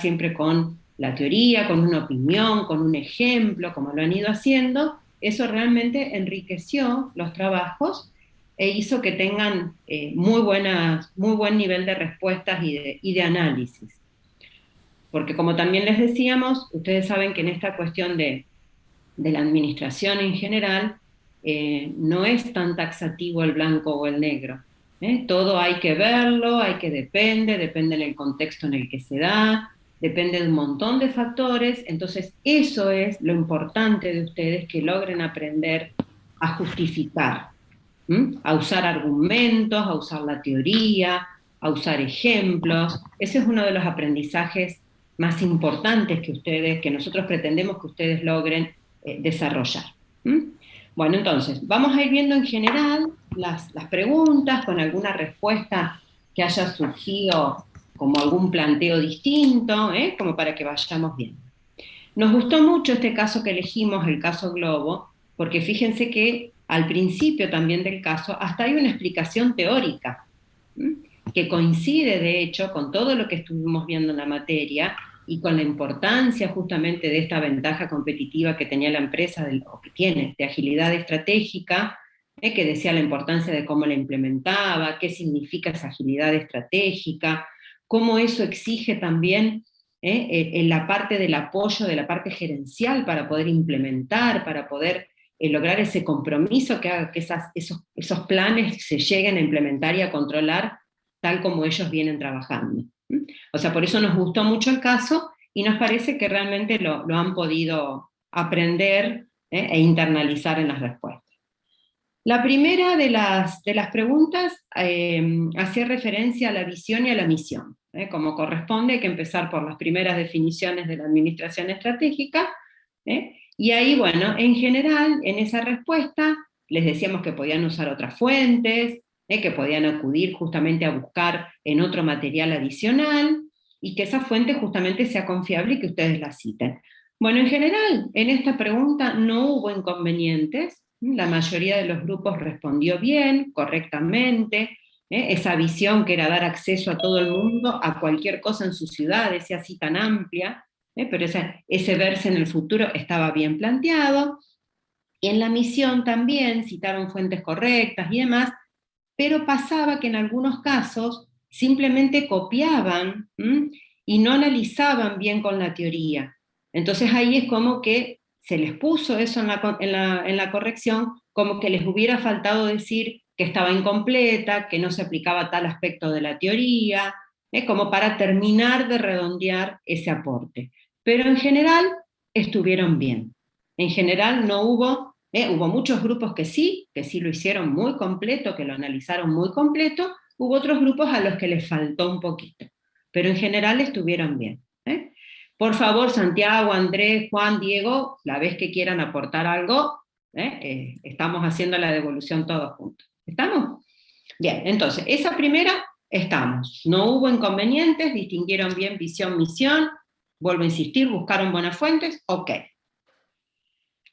siempre con la teoría, con una opinión, con un ejemplo, como lo han ido haciendo, eso realmente enriqueció los trabajos e hizo que tengan muy buen nivel de respuestas y de análisis. Porque como también les decíamos, ustedes saben que en esta cuestión de la administración en general, no es tan taxativo el blanco o el negro. Todo hay que verlo, depende del contexto en el que se da, depende de un montón de factores, entonces eso es lo importante de ustedes, que logren aprender a justificar, a usar argumentos, a usar la teoría, a usar ejemplos. Ese es uno de los aprendizajes más importantes que nosotros pretendemos que ustedes logren desarrollar. Bueno, entonces, vamos a ir viendo en general las preguntas con alguna respuesta que haya surgido como algún planteo distinto, como para que vayamos viendo. Nos gustó mucho este caso que elegimos, el caso Globo, porque fíjense que al principio también del caso hasta hay una explicación teórica, que coincide de hecho con todo lo que estuvimos viendo en la materia y con la importancia justamente de esta ventaja competitiva que tenía la empresa, o que tiene, de agilidad estratégica, que decía la importancia de cómo la implementaba, qué significa esa agilidad estratégica, cómo eso exige también en la parte del apoyo, de la parte gerencial para poder implementar, para poder lograr ese compromiso que haga que esos planes se lleguen a implementar y a controlar tal como ellos vienen trabajando. O sea, por eso nos gustó mucho el caso y nos parece que realmente lo han podido aprender e internalizar en las respuestas. La primera de las preguntas hacía referencia a la visión y a la misión. Como corresponde, hay que empezar por las primeras definiciones de la administración estratégica. Y ahí, bueno, en general, en esa respuesta, les decíamos que podían usar otras fuentes, que podían acudir justamente a buscar en otro material adicional, y que esa fuente justamente sea confiable y que ustedes la citen. Bueno, en general, en esta pregunta no hubo inconvenientes, la mayoría de los grupos respondió bien, correctamente, esa visión que era dar acceso a todo el mundo, a cualquier cosa en su ciudad, esa así tan amplia, pero ese verse en el futuro estaba bien planteado, y en la misión también citaron fuentes correctas y demás, pero pasaba que en algunos casos simplemente copiaban y no analizaban bien con la teoría. Entonces ahí es como que se les puso eso en la corrección, como que les hubiera faltado decir que estaba incompleta, que no se aplicaba tal aspecto de la teoría, como para terminar de redondear ese aporte. Pero en general estuvieron bien. En general no hubo muchos grupos que sí lo hicieron muy completo, que lo analizaron muy completo, hubo otros grupos a los que les faltó un poquito, pero en general estuvieron bien. Por favor, Santiago, Andrés, Juan, Diego, la vez que quieran aportar algo, estamos haciendo la devolución todos juntos. ¿Estamos? Bien, entonces, esa primera, estamos. No hubo inconvenientes, distinguieron bien visión, misión, vuelvo a insistir, buscaron buenas fuentes, ok.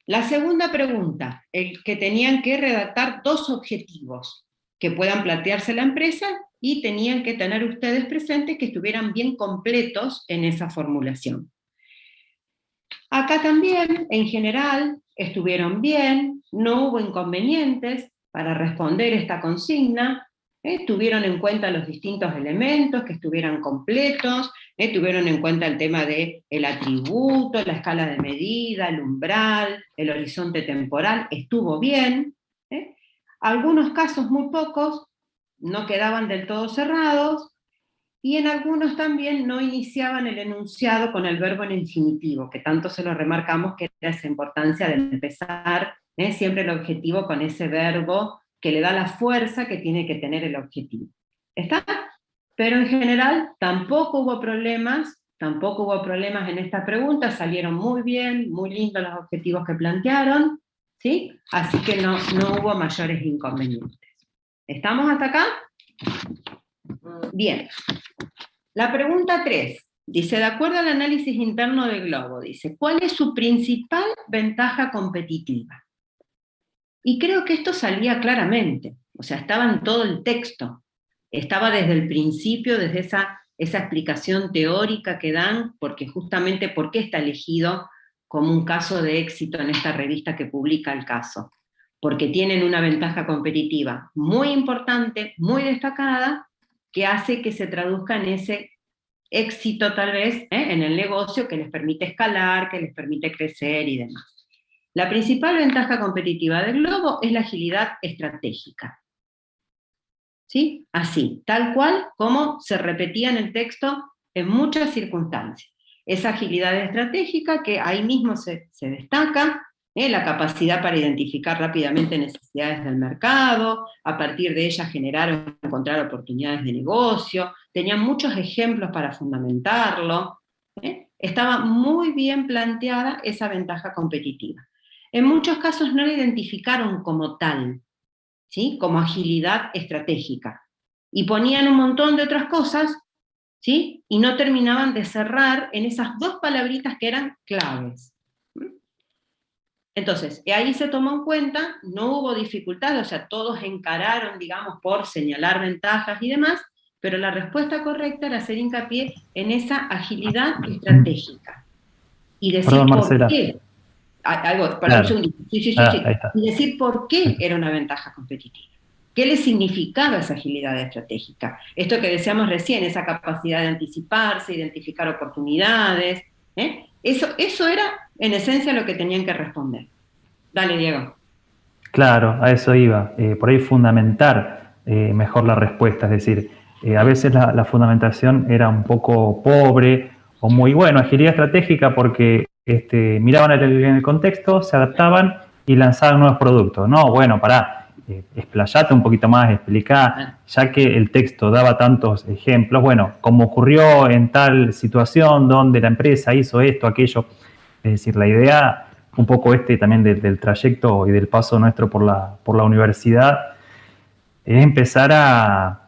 La segunda pregunta, el que tenían que redactar 2 objetivos que puedan plantearse la empresa y tenían que tener ustedes presentes que estuvieran bien completos en esa formulación. Acá también, en general, estuvieron bien, no hubo inconvenientes para responder esta consigna, tuvieron en cuenta los distintos elementos, que estuvieran completos, tuvieron en cuenta el tema del atributo, la escala de medida, el umbral, el horizonte temporal, estuvo bien. Algunos casos, muy pocos, no quedaban del todo cerrados, y en algunos también no iniciaban el enunciado con el verbo en infinitivo, que tanto se lo remarcamos que era esa importancia de empezar siempre el objetivo con ese verbo que le da la fuerza que tiene que tener el objetivo. ¿Está? Pero en general tampoco hubo problemas en esta pregunta, salieron muy bien, muy lindos los objetivos que plantearon, ¿sí? Así que no hubo mayores inconvenientes. ¿Estamos hasta acá? Bien. La pregunta 3, dice, de acuerdo al análisis interno del Globo, dice, ¿cuál es su principal ventaja competitiva? Y creo que esto salía claramente, o sea, estaba en todo el texto, estaba desde el principio, desde esa explicación teórica que dan, porque justamente por qué está elegido como un caso de éxito en esta revista que publica el caso. Porque tienen una ventaja competitiva muy importante, muy destacada, que hace que se traduzca en ese éxito tal vez en el negocio que les permite escalar, que les permite crecer y demás. La principal ventaja competitiva del Globo es la agilidad estratégica. ¿Sí? Así, tal cual como se repetía en el texto en muchas circunstancias. Esa agilidad estratégica que ahí mismo se destaca, la capacidad para identificar rápidamente necesidades del mercado, a partir de ellas generar o encontrar oportunidades de negocio, tenían muchos ejemplos para fundamentarlo, estaba muy bien planteada esa ventaja competitiva. En muchos casos no la identificaron como tal, ¿sí? Como agilidad estratégica, y ponían un montón de otras cosas, ¿sí? Y no terminaban de cerrar en esas dos palabritas que eran claves. Entonces, ahí se tomó en cuenta, no hubo dificultad, o sea, todos encararon, digamos, por señalar ventajas y demás, pero la respuesta correcta era hacer hincapié en esa agilidad estratégica. Y decir Perdón, por Marcela. qué. Algo, para Claro. un segundito. Sí. Ahí está. Y decir por qué era una ventaja competitiva. ¿Qué le significaba esa agilidad estratégica? Esto que decíamos recién, esa capacidad de anticiparse, identificar oportunidades. Eso era, en esencia, lo que tenían que responder. Dale, Diego. Claro, a eso iba. Por ahí fundamentar mejor la respuesta, es decir, a veces la fundamentación era un poco pobre o muy bueno, agilidad estratégica porque miraban en el contexto, se adaptaban y lanzaban nuevos productos. No, bueno, pará, explayate un poquito más, explicar, ya que el texto daba tantos ejemplos, bueno, como ocurrió en tal situación donde la empresa hizo esto, aquello, es decir, la idea un poco también del trayecto y del paso nuestro por la universidad, es empezar a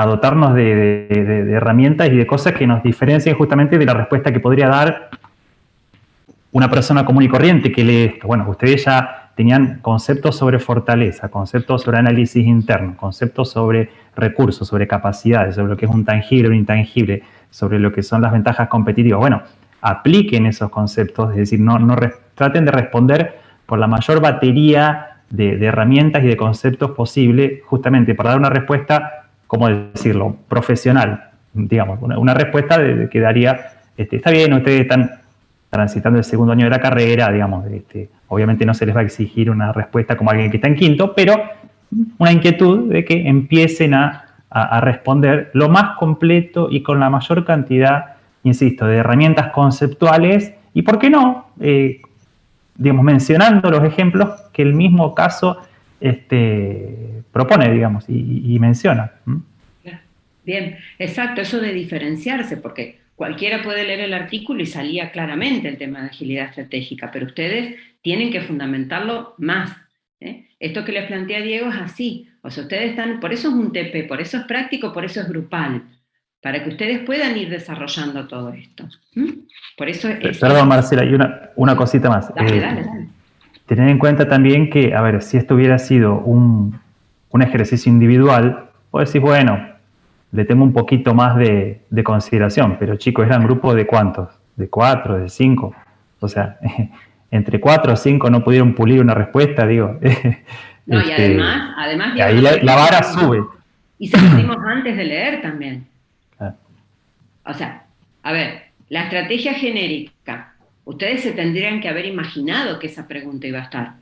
dotarnos de herramientas y de cosas que nos diferencien justamente de la respuesta que podría dar una persona común y corriente que lee esto. Bueno, ustedes ya tenían conceptos sobre fortaleza, conceptos sobre análisis interno, conceptos sobre recursos, sobre capacidades, sobre lo que es un tangible o un intangible, sobre lo que son las ventajas competitivas. Bueno, apliquen esos conceptos, es decir, traten de responder por la mayor batería de herramientas y de conceptos posible, justamente para dar una respuesta, ¿cómo decirlo?, profesional, digamos, una respuesta que daría, está bien, ustedes están transitando el segundo año de la carrera, digamos, obviamente no se les va a exigir una respuesta como alguien que está en quinto, pero una inquietud de que empiecen a responder lo más completo y con la mayor cantidad, insisto, de herramientas conceptuales y, ¿por qué no?, digamos, mencionando los ejemplos que el mismo caso propone, digamos, y menciona. Bien, exacto, eso de diferenciarse, porque cualquiera puede leer el artículo y salía claramente el tema de agilidad estratégica, pero ustedes tienen que fundamentarlo más. Esto que les plantea Diego es así, o sea, ustedes están, por eso es un TP, por eso es práctico, por eso es grupal, para que ustedes puedan ir desarrollando todo esto. Por eso Perdón, Marcela, y una cosita más. Dale. Tener en cuenta también que, a ver, si esto hubiera sido un ejercicio individual, vos decís, bueno, le tengo un poquito más de consideración, pero chicos, ¿eran grupos de cuántos? ¿De 4, de 5? O sea, entre 4 o 5 no pudieron pulir una respuesta, digo. No, y además ahí la vara sube. Y se lo dimos antes de leer también. Ah. O sea, a ver, la estrategia genérica, ustedes se tendrían que haber imaginado que esa pregunta iba a estar.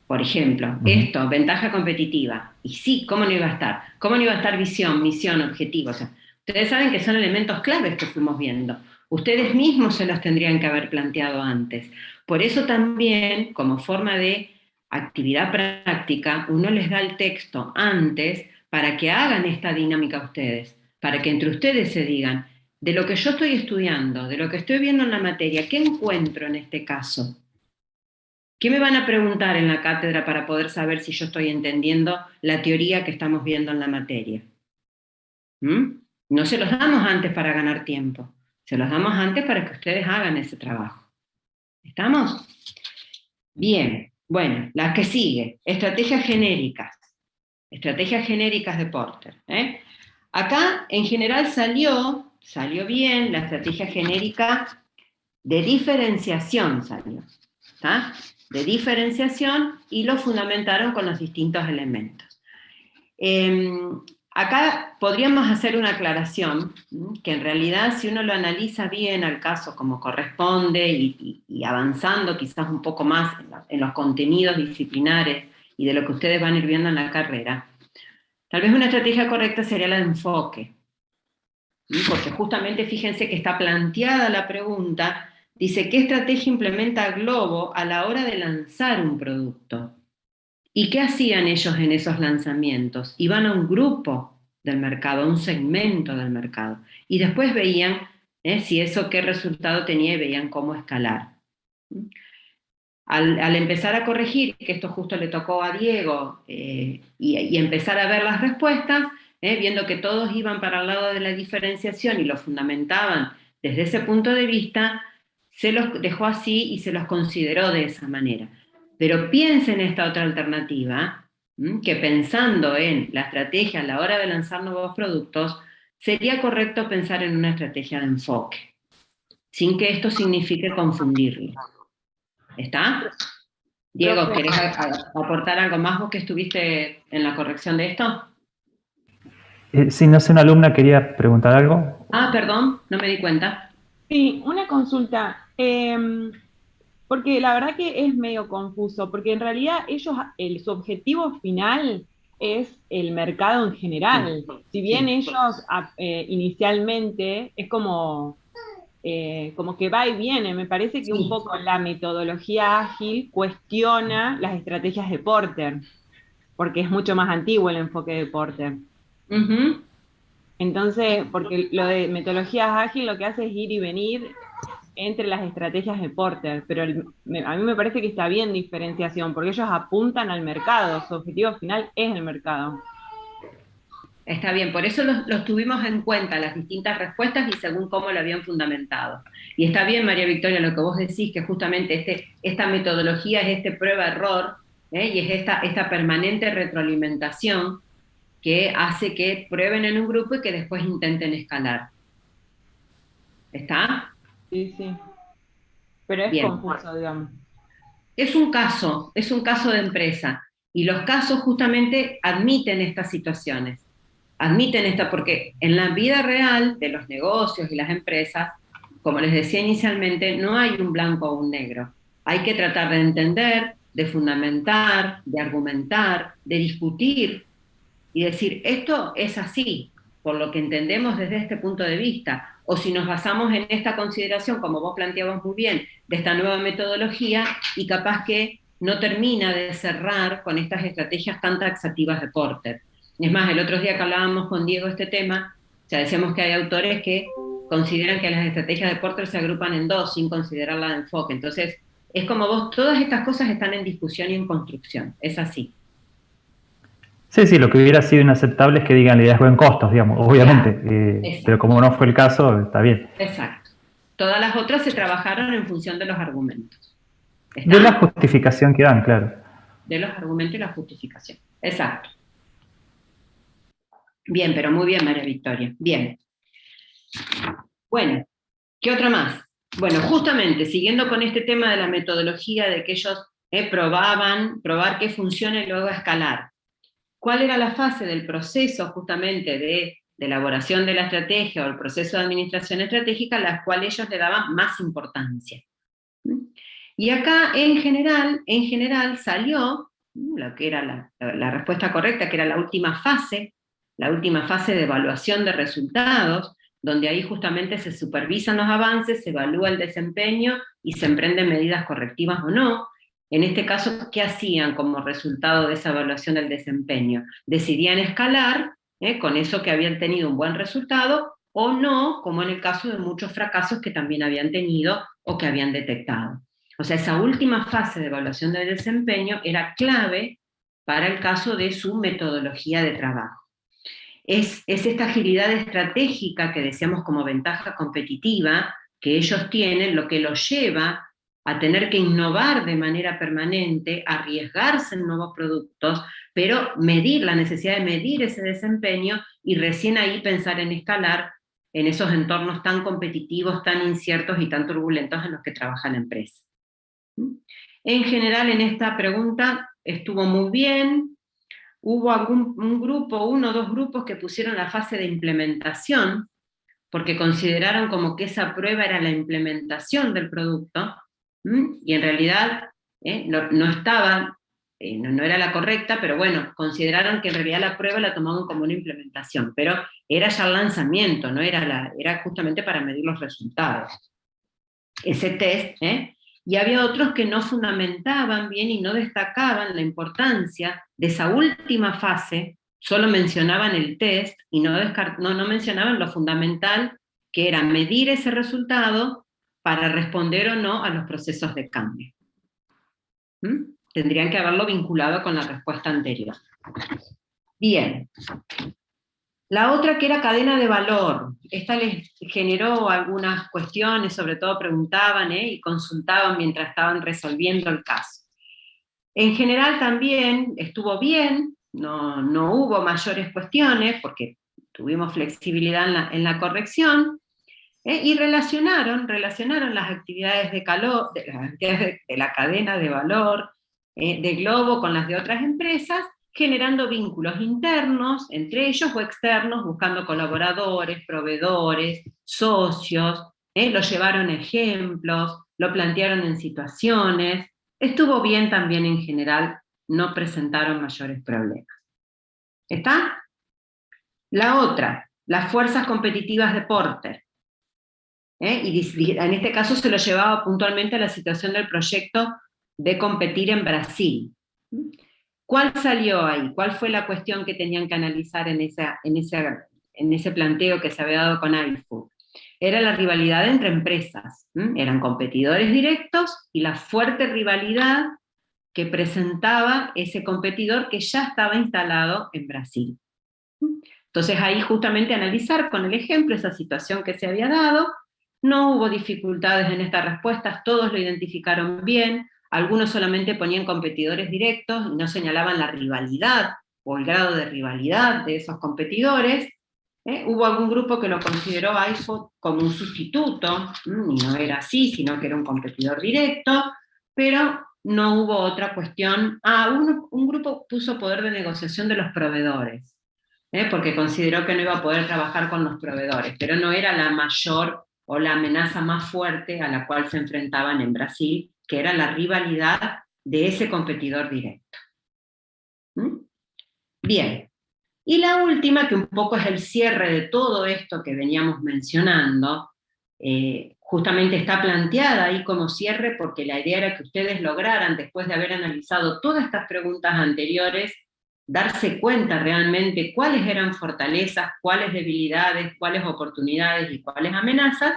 Por ejemplo, esto, ventaja competitiva. Y sí, ¿cómo no iba a estar? ¿Cómo no iba a estar visión, misión, objetivo? O sea, Ustedes saben que son elementos claves que fuimos viendo. Ustedes mismos se los tendrían que haber planteado antes. Por eso también, como forma de actividad práctica, uno les da el texto antes para que hagan esta dinámica ustedes, para que entre ustedes se digan, de lo que yo estoy estudiando, de lo que estoy viendo en la materia, ¿qué encuentro en este caso? ¿Qué me van a preguntar en la cátedra para poder saber si yo estoy entendiendo la teoría que estamos viendo en la materia? No se los damos antes para ganar tiempo, se los damos antes para que ustedes hagan ese trabajo. ¿Estamos? Bien, bueno, la que sigue, estrategias genéricas de Porter. Acá, en general, salió bien la estrategia genérica de diferenciación, ¿tá? De diferenciación, y lo fundamentaron con los distintos elementos. Acá podríamos hacer una aclaración, que en realidad si uno lo analiza bien al caso como corresponde y avanzando quizás un poco más en los contenidos disciplinares y de lo que ustedes van a ir viendo en la carrera, tal vez una estrategia correcta sería la de enfoque, porque justamente fíjense que está planteada la pregunta, dice, ¿qué estrategia implementa Globo a la hora de lanzar un producto? ¿Y qué hacían ellos en esos lanzamientos? Iban a un grupo del mercado, a un segmento del mercado, y después veían si eso qué resultado tenía y veían cómo escalar. Al empezar a corregir, que esto justo le tocó a Diego, y empezar a ver las respuestas, viendo que todos iban para el lado de la diferenciación y lo fundamentaban desde ese punto de vista, se los dejó así y se los consideró de esa manera. Pero piensen en esta otra alternativa, que pensando en la estrategia a la hora de lanzar nuevos productos, sería correcto pensar en una estrategia de enfoque, sin que esto signifique confundirlo. ¿Está? Diego, ¿querés aportar algo más vos que estuviste en la corrección de esto? Si no sé, una alumna quería preguntar algo. Ah, perdón, no me di cuenta. Sí, una consulta. Porque la verdad que es medio confuso, porque en realidad ellos, su objetivo final es el mercado en general. Si bien ellos inicialmente es como que va y viene, me parece que un poco la metodología ágil cuestiona las estrategias de Porter, porque es mucho más antiguo el enfoque de Porter. Entonces, porque lo de metodologías ágil lo que hace es ir y venir entre las estrategias de Porter, pero a mí me parece que está bien diferenciación, porque ellos apuntan al mercado, su objetivo final es el mercado. Está bien, por eso los tuvimos en cuenta, las distintas respuestas y según cómo lo habían fundamentado. Y está bien, María Victoria, lo que vos decís, que justamente esta metodología es este prueba-error, y es esta permanente retroalimentación que hace que prueben en un grupo y que después intenten escalar. ¿Está? Sí, sí. Pero es bien. Confuso, digamos. Es un caso de empresa, y los casos justamente admiten estas situaciones. Admiten porque en la vida real de los negocios y las empresas, como les decía inicialmente, no hay un blanco o un negro. Hay que tratar de entender, de fundamentar, de argumentar, de discutir y decir, esto es así, por lo que entendemos desde este punto de vista, o si nos basamos en esta consideración, como vos planteabas muy bien, de esta nueva metodología, y capaz que no termina de cerrar con estas estrategias tan taxativas de Porter. Es más, el otro día que hablábamos con Diego este tema, ya decíamos que hay autores que consideran que las estrategias de Porter se agrupan en dos, sin considerarla de enfoque. Entonces, es como vos, todas estas cosas están en discusión y en construcción, es así. Sí, lo que hubiera sido inaceptable es que digan liderazgo en costos, digamos, obviamente, pero como no fue el caso, está bien. Exacto. Todas las otras se trabajaron en función de los argumentos. ¿Está? De la justificación que dan, claro. De los argumentos y la justificación. Exacto. Bien, pero muy bien, María Victoria. Bien. Bueno, ¿qué otra más? Bueno, justamente, siguiendo con este tema de la metodología, de que ellos probar qué funciona y luego escalar. ¿Cuál era la fase del proceso justamente de elaboración de la estrategia o el proceso de administración estratégica a la cual ellos le daban más importancia? Y acá, en general salió lo que era la respuesta correcta, que era la última fase, la última fase de evaluación de resultados, donde ahí justamente se supervisan los avances, se evalúa el desempeño y se emprenden medidas correctivas o no. En este caso, ¿qué hacían como resultado de esa evaluación del desempeño? Decidían escalar, con eso que habían tenido un buen resultado, o no, como en el caso de muchos fracasos que también habían tenido o que habían detectado. O sea, esa última fase de evaluación del desempeño era clave para el caso de su metodología de trabajo. Es esta agilidad estratégica que decíamos como ventaja competitiva que ellos tienen, lo que los lleva a tener que innovar de manera permanente, arriesgarse en nuevos productos, pero la necesidad de medir ese desempeño y recién ahí pensar en escalar en esos entornos tan competitivos, tan inciertos y tan turbulentos en los que trabaja la empresa. En general, en esta pregunta estuvo muy bien. Hubo uno o dos grupos que pusieron la fase de implementación, porque consideraron como que esa prueba era la implementación del producto, y en realidad no estaba, no era la correcta, pero bueno, consideraron que en realidad la prueba la tomaban como una implementación, pero era ya el lanzamiento, no era justamente para medir los resultados. Ese test, y había otros que no fundamentaban bien y no destacaban la importancia de esa última fase, solo mencionaban el test y no mencionaban lo fundamental, que era medir ese resultado para responder o no a los procesos de cambio. Tendrían que haberlo vinculado con la respuesta anterior. Bien. La otra, que era cadena de valor, esta les generó algunas cuestiones, sobre todo preguntaban y consultaban mientras estaban resolviendo el caso. En general también estuvo bien, no hubo mayores cuestiones, porque tuvimos flexibilidad en la corrección, y relacionaron las actividades de la cadena de valor de Globo con las de otras empresas, generando vínculos internos entre ellos o externos, buscando colaboradores, proveedores, socios, lo llevaron ejemplos, lo plantearon en situaciones, estuvo bien también en general, no presentaron mayores problemas. ¿Está? La otra, las fuerzas competitivas de Porter. Y en este caso se lo llevaba puntualmente a la situación del proyecto de competir en Brasil. ¿Cuál salió ahí? ¿Cuál fue la cuestión que tenían que analizar en ese planteo que se había dado con iFood? Era la rivalidad entre empresas. Eran competidores directos y la fuerte rivalidad que presentaba ese competidor que ya estaba instalado en Brasil. Entonces ahí justamente analizar con el ejemplo esa situación que se había dado. No hubo dificultades en estas respuestas, todos lo identificaron bien. Algunos solamente ponían competidores directos y no señalaban la rivalidad o el grado de rivalidad de esos competidores. Hubo algún grupo que lo consideró iFood como un sustituto, y no era así, sino que era un competidor directo, pero no hubo otra cuestión. Un grupo puso poder de negociación de los proveedores, porque consideró que no iba a poder trabajar con los proveedores, pero no era la mayor o la amenaza más fuerte a la cual se enfrentaban en Brasil, que era la rivalidad de ese competidor directo. Bien, y la última, que un poco es el cierre de todo esto que veníamos mencionando, justamente está planteada ahí como cierre porque la idea era que ustedes lograran, después de haber analizado todas estas preguntas anteriores, darse cuenta realmente cuáles eran fortalezas, cuáles debilidades, cuáles oportunidades y cuáles amenazas.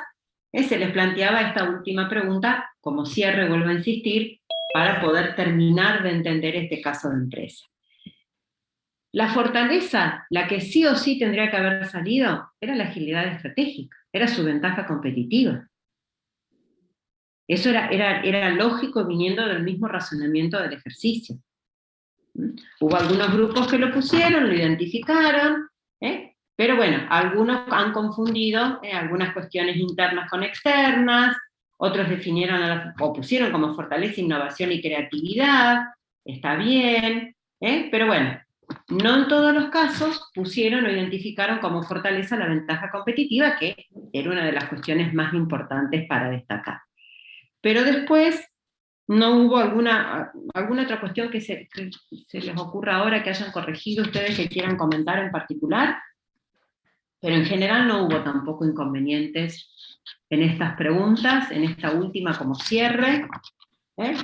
Se les planteaba esta última pregunta como cierre, vuelvo a insistir, para poder terminar de entender este caso de empresa. La fortaleza, la que sí o sí tendría que haber salido, era la agilidad estratégica, era su ventaja competitiva. Eso era lógico viniendo del mismo razonamiento del ejercicio. Hubo algunos grupos que lo pusieron, lo identificaron, pero bueno, algunos han confundido algunas cuestiones internas con externas, otros definieron o pusieron como fortaleza innovación y creatividad, está bien, pero bueno, no en todos los casos pusieron o identificaron como fortaleza la ventaja competitiva, que era una de las cuestiones más importantes para destacar. Pero después ¿No hubo alguna otra cuestión que se les ocurra ahora que hayan corregido ustedes que quieran comentar en particular? Pero en general no hubo tampoco inconvenientes en estas preguntas, en esta última como cierre.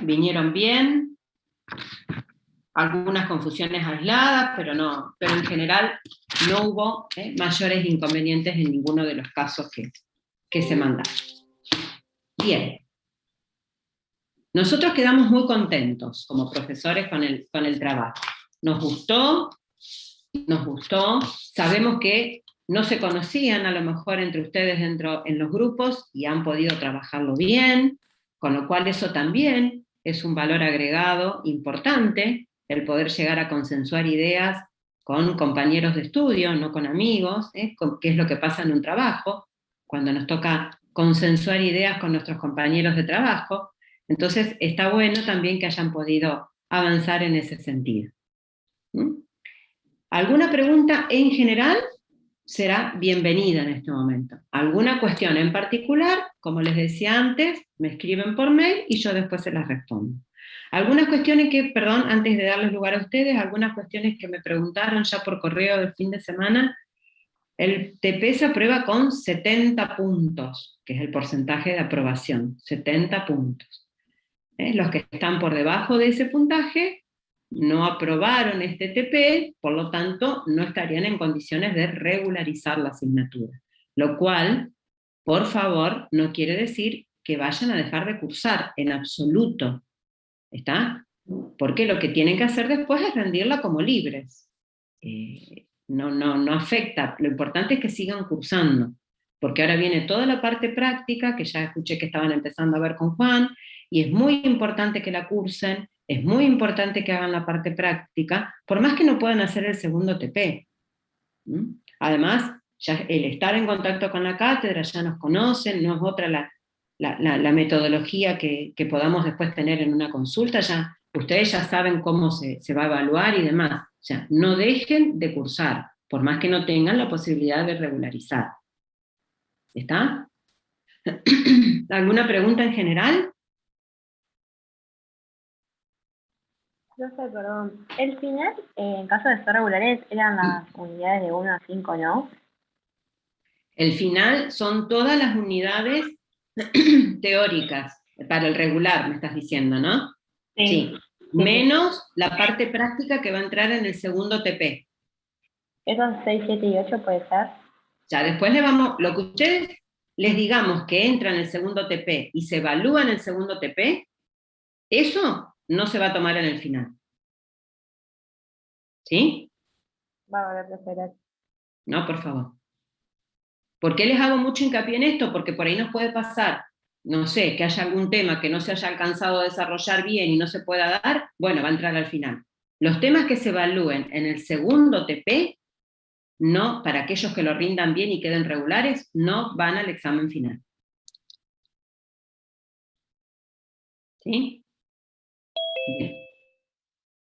Vinieron bien, algunas confusiones aisladas, pero en general no hubo mayores inconvenientes en ninguno de los casos que se mandaron. Bien. Nosotros quedamos muy contentos como profesores con el trabajo. Nos gustó, sabemos que no se conocían a lo mejor entre ustedes en los grupos y han podido trabajarlo bien, con lo cual eso también es un valor agregado importante, el poder llegar a consensuar ideas con compañeros de estudio, no con amigos, que es lo que pasa en un trabajo, cuando nos toca consensuar ideas con nuestros compañeros de trabajo. Entonces está bueno también que hayan podido avanzar en ese sentido. ¿Alguna pregunta en general? Será bienvenida en este momento. ¿Alguna cuestión en particular? Como les decía antes, me escriben por mail y yo después se las respondo. Algunas cuestiones perdón, antes de darles lugar a ustedes, algunas cuestiones que me preguntaron ya por correo del fin de semana. El TP se aprueba con 70 puntos, que es el porcentaje de aprobación, 70 puntos. Los que están por debajo de ese puntaje no aprobaron este TP, por lo tanto no estarían en condiciones de regularizar la asignatura. Lo cual, por favor, no quiere decir que vayan a dejar de cursar, en absoluto. ¿Está? Porque lo que tienen que hacer después es rendirla como libres. No afecta, lo importante es que sigan cursando, porque ahora viene toda la parte práctica, que ya escuché que estaban empezando a ver con Juan, y es muy importante que la cursen, es muy importante que hagan la parte práctica, por más que no puedan hacer el segundo TP. Además, ya el estar en contacto con la cátedra, ya nos conocen, no es otra la metodología que podamos después tener en una consulta, ya ustedes ya saben cómo se va a evaluar y demás. O sea, no dejen de cursar, por más que no tengan la posibilidad de regularizar. ¿Está? ¿Alguna pregunta en general? No sé, perdón. El final, en caso de ser regulares, eran las unidades de 1 a 5, ¿no? El final son todas las unidades teóricas, para el regular, me estás diciendo, ¿no? Sí. Menos la parte práctica que va a entrar en el segundo TP. ¿Esos 6, 7 y 8 puede ser? Ya, después lo que ustedes les digamos que entra en el segundo TP y se evalúa en el segundo TP, eso no se va a tomar en el final. ¿Sí? Va a haber que esperar. No, por favor. ¿Por qué les hago mucho hincapié en esto? Porque por ahí nos puede pasar, no sé, que haya algún tema que no se haya alcanzado a desarrollar bien y no se pueda dar, bueno, va a entrar al final. Los temas que se evalúen en el segundo TP, no, para aquellos que lo rindan bien y queden regulares, no van al examen final. ¿Sí? Bien.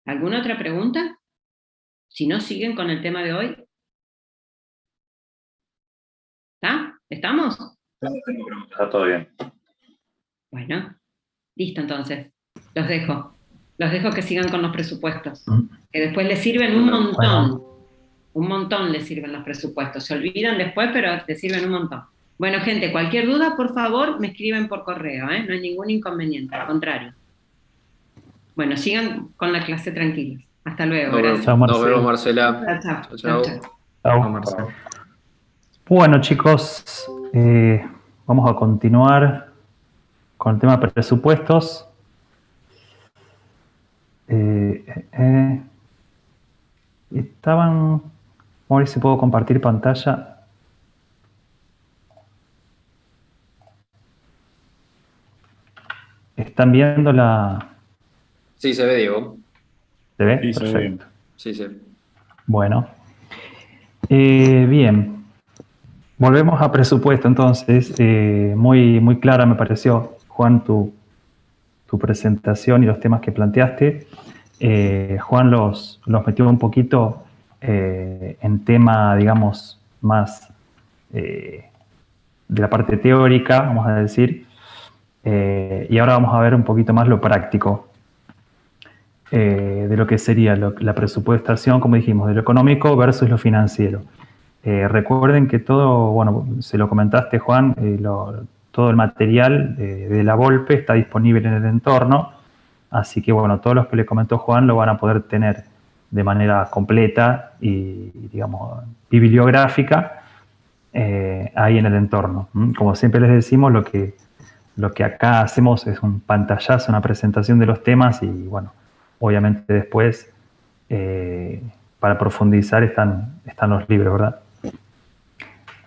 ¿Alguna otra pregunta? Si no, siguen con el tema de hoy. ¿Está? ¿Estamos? Está todo bien. Bueno, listo entonces. Los dejo. Los dejo que sigan con los presupuestos. Que después les sirven un montón. Bueno. Un montón les sirven los presupuestos. Se olvidan después, pero les sirven un montón. Bueno, gente, cualquier duda, por favor, me escriben por correo, ¿eh? No hay ningún inconveniente, al contrario. Bueno, sigan con la clase tranquilos. Hasta luego. Gracias. Nos vemos, Marcela. Chao, Chao. Chao. Marcelo. Bueno, chicos, vamos a continuar con el tema de presupuestos. Vamos a ver si puedo compartir pantalla. ¿Están viendo la...? Sí, se ve, Diego. ¿Se ve? Sí, se ve Perfecto. Sí, sí. Bueno. Bien. Volvemos a presupuesto, entonces. Muy clara me pareció, Juan, tu presentación y los temas que planteaste. Juan los metió un poquito en tema, digamos, más de la parte teórica, vamos a decir. Y ahora vamos a ver un poquito más lo práctico de lo que sería la presupuestación, como dijimos, de lo económico versus lo financiero. Recuerden que todo, bueno, se lo comentaste, Juan, todo el material de la Volpe está disponible en el entorno, así que, bueno, todos los que le comentó Juan lo van a poder tener de manera completa y digamos, bibliográfica ahí en el entorno. Como siempre les decimos, lo que acá hacemos es un pantallazo, una presentación de los temas y, bueno, obviamente después, para profundizar están los libros, ¿verdad?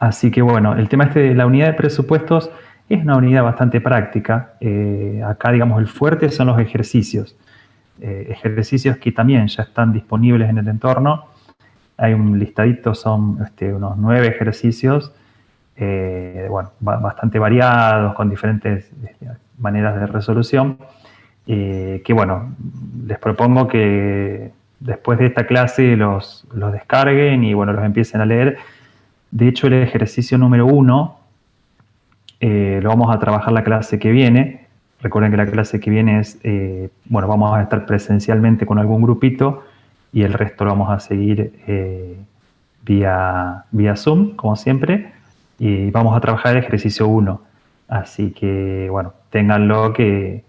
Así que, bueno, el tema de la unidad de presupuestos es una unidad bastante práctica. Acá, digamos, el fuerte son los ejercicios. Ejercicios que también ya están disponibles en el entorno. Hay un listadito, son unos 9 ejercicios, bueno, bastante variados, con diferentes maneras de resolución. Que, bueno, les propongo que después de esta clase los descarguen y, bueno, los empiecen a leer. De hecho, el ejercicio número 1 lo vamos a trabajar la clase que viene. Recuerden que la clase que viene es, bueno, vamos a estar presencialmente con algún grupito y el resto lo vamos a seguir vía Zoom, como siempre, y vamos a trabajar el ejercicio 1. Así que, bueno, ténganlo que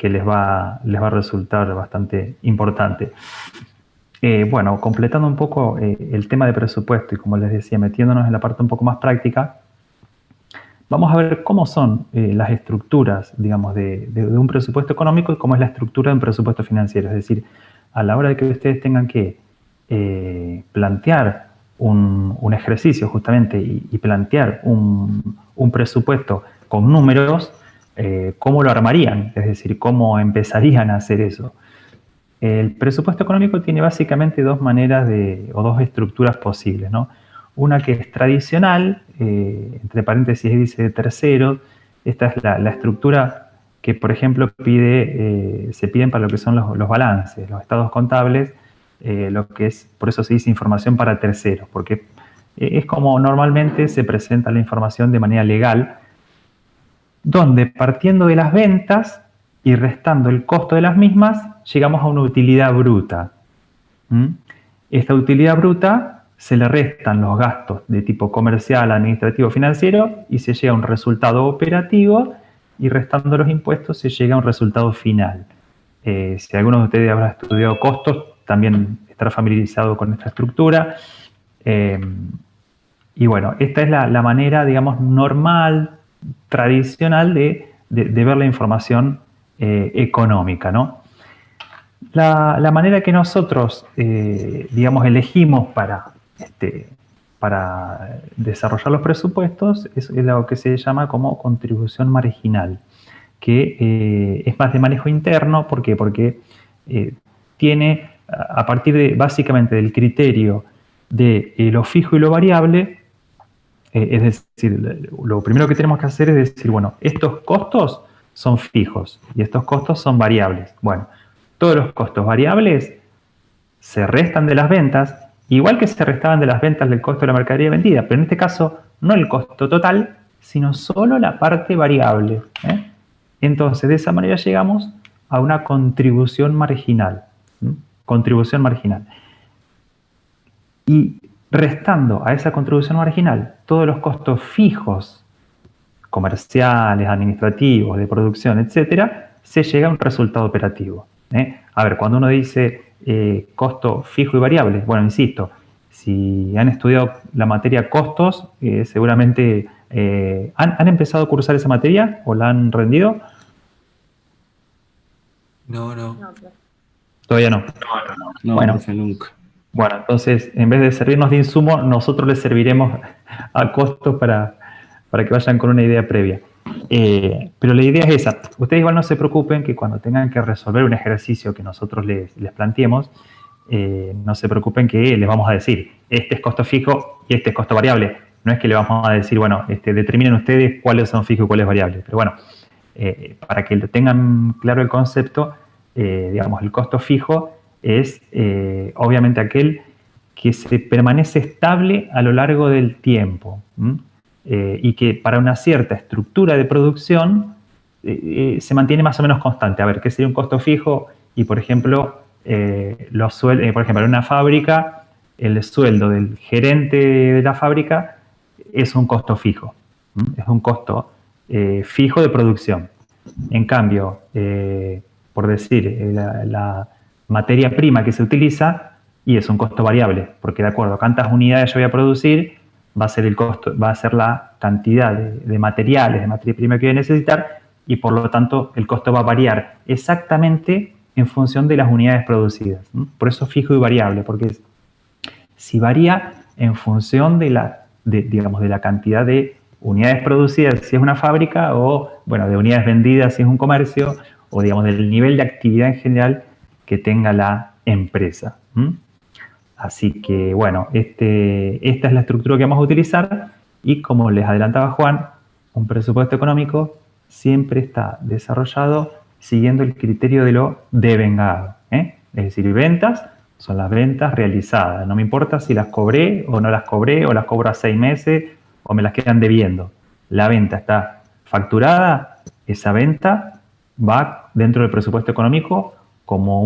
les va a resultar bastante importante. Bueno, completando un poco el tema de presupuesto y, como les decía, metiéndonos en la parte un poco más práctica, vamos a ver cómo son las estructuras, digamos, de un presupuesto económico y cómo es la estructura de un presupuesto financiero. Es decir, a la hora de que ustedes tengan que plantear un ejercicio justamente y plantear un presupuesto con números, ¿cómo lo armarían? Es decir, ¿cómo empezarían a hacer eso? El presupuesto económico tiene básicamente dos maneras o dos estructuras posibles, ¿no? Una que es tradicional, entre paréntesis dice de terceros. Esta es la estructura que, por ejemplo, se piden para lo que son los balances, los estados contables, lo que es, por eso se dice información para terceros, porque es como normalmente se presenta la información de manera legal, donde partiendo de las ventas y restando el costo de las mismas, llegamos a una utilidad bruta. Esta utilidad bruta se le restan los gastos de tipo comercial, administrativo, financiero y se llega a un resultado operativo, y restando los impuestos se llega a un resultado final. Si alguno de ustedes habrá estudiado costos, también estará familiarizado con esta estructura. Y bueno, esta es la manera, digamos, normal, tradicional de ver la información económica, ¿no? La manera que nosotros, digamos, elegimos para desarrollar los presupuestos es lo que se llama como contribución marginal, que es más de manejo interno. ¿Por qué? Porque tiene, a partir básicamente del criterio de lo fijo y lo variable, es decir, lo primero que tenemos que hacer es decir, bueno, estos costos son fijos y estos costos son variables. Bueno, todos los costos variables se restan de las ventas, igual que se restaban de las ventas del costo de la mercadería vendida, pero en este caso no el costo total, sino solo la parte variable. Entonces, de esa manera llegamos a una contribución marginal. Contribución marginal. Y restando a esa contribución marginal todos los costos fijos, comerciales, administrativos, de producción, etcétera, se llega a un resultado operativo. A ver, cuando uno dice costo fijo y variable, bueno, insisto, si han estudiado la materia costos, seguramente ¿han empezado a cursar esa materia o la han rendido? No. Todavía no. No, Bueno, profe, nunca. Bueno, entonces, en vez de servirnos de insumo, nosotros les serviremos a costos para que vayan con una idea previa. Pero la idea es esa. Ustedes igual no se preocupen que cuando tengan que resolver un ejercicio que nosotros les planteemos, no se preocupen que les vamos a decir, este es costo fijo y este es costo variable. No es que le vamos a decir, bueno, determinen ustedes cuáles son fijos y cuáles variables. Pero bueno, para que tengan claro el concepto, digamos, el costo fijo es obviamente aquel que se permanece estable a lo largo del tiempo, y que para una cierta estructura de producción se mantiene más o menos constante. A ver, ¿qué sería un costo fijo? Y, por ejemplo, por ejemplo, en una fábrica, el sueldo del gerente de la fábrica es un costo fijo. Es un costo fijo de producción. En cambio, por decir, la materia prima que se utiliza y es un costo variable, porque de acuerdo a cuántas unidades yo voy a producir, va a ser el costo, va a ser la cantidad de materiales, de materia prima que voy a necesitar, y por lo tanto el costo va a variar exactamente en función de las unidades producidas. Por eso fijo y variable, porque si varía en función de la cantidad de unidades producidas si es una fábrica, o bueno, de unidades vendidas si es un comercio, o digamos del nivel de actividad en general que tenga la empresa. Así que bueno, esta es la estructura que vamos a utilizar, y como les adelantaba Juan, un presupuesto económico siempre está desarrollado siguiendo el criterio de lo devengado. Es decir, ventas son las ventas realizadas. No me importa si las cobré o no las cobré, o las cobro a 6 meses o me las quedan debiendo. La venta está facturada, esa venta va dentro del presupuesto económico como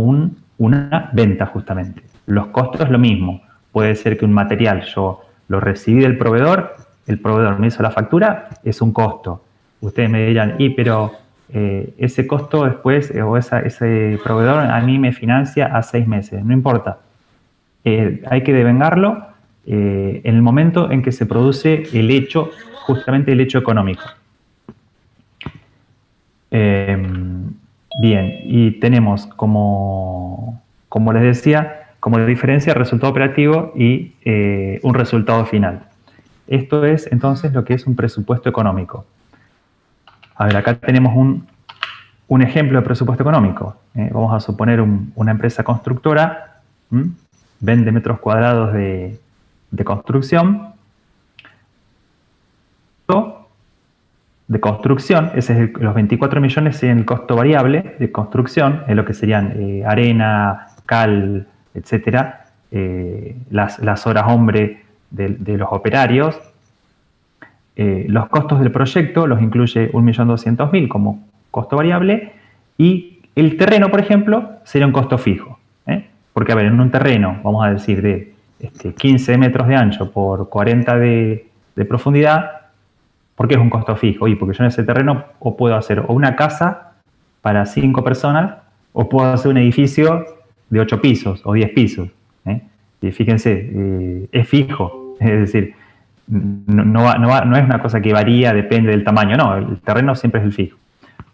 una venta justamente. Los costos es lo mismo. Puede ser que un material yo lo recibí del proveedor, el proveedor me hizo la factura, es un costo. Ustedes me dirán, pero ese costo después, o ese proveedor a mí me financia a 6 meses. No importa. Hay que devengarlo en el momento en que se produce el hecho, justamente el hecho económico. Bien, y tenemos como les decía, como diferencia resultado operativo y un resultado final. Esto es entonces lo que es un presupuesto económico. A ver, acá tenemos un ejemplo de presupuesto económico. Vamos a suponer una empresa constructora, vende metros cuadrados de construcción. De construcción, ese es los 24 millones serían el costo variable de construcción, es lo que serían arena, cal, etcétera, las horas hombre de los operarios. Los costos del proyecto los incluye 1.200.000 como costo variable, y el terreno, por ejemplo, sería un costo fijo. Porque, a ver, en un terreno, vamos a decir, de 15 metros de ancho por 40 de profundidad, ¿por qué es un costo fijo? Y porque yo en ese terreno o puedo hacer o una casa para 5 personas, o puedo hacer un edificio de 8 pisos o 10 pisos. Y fíjense, es fijo, es decir, no es una cosa que varía, depende del tamaño, no, el terreno siempre es el fijo.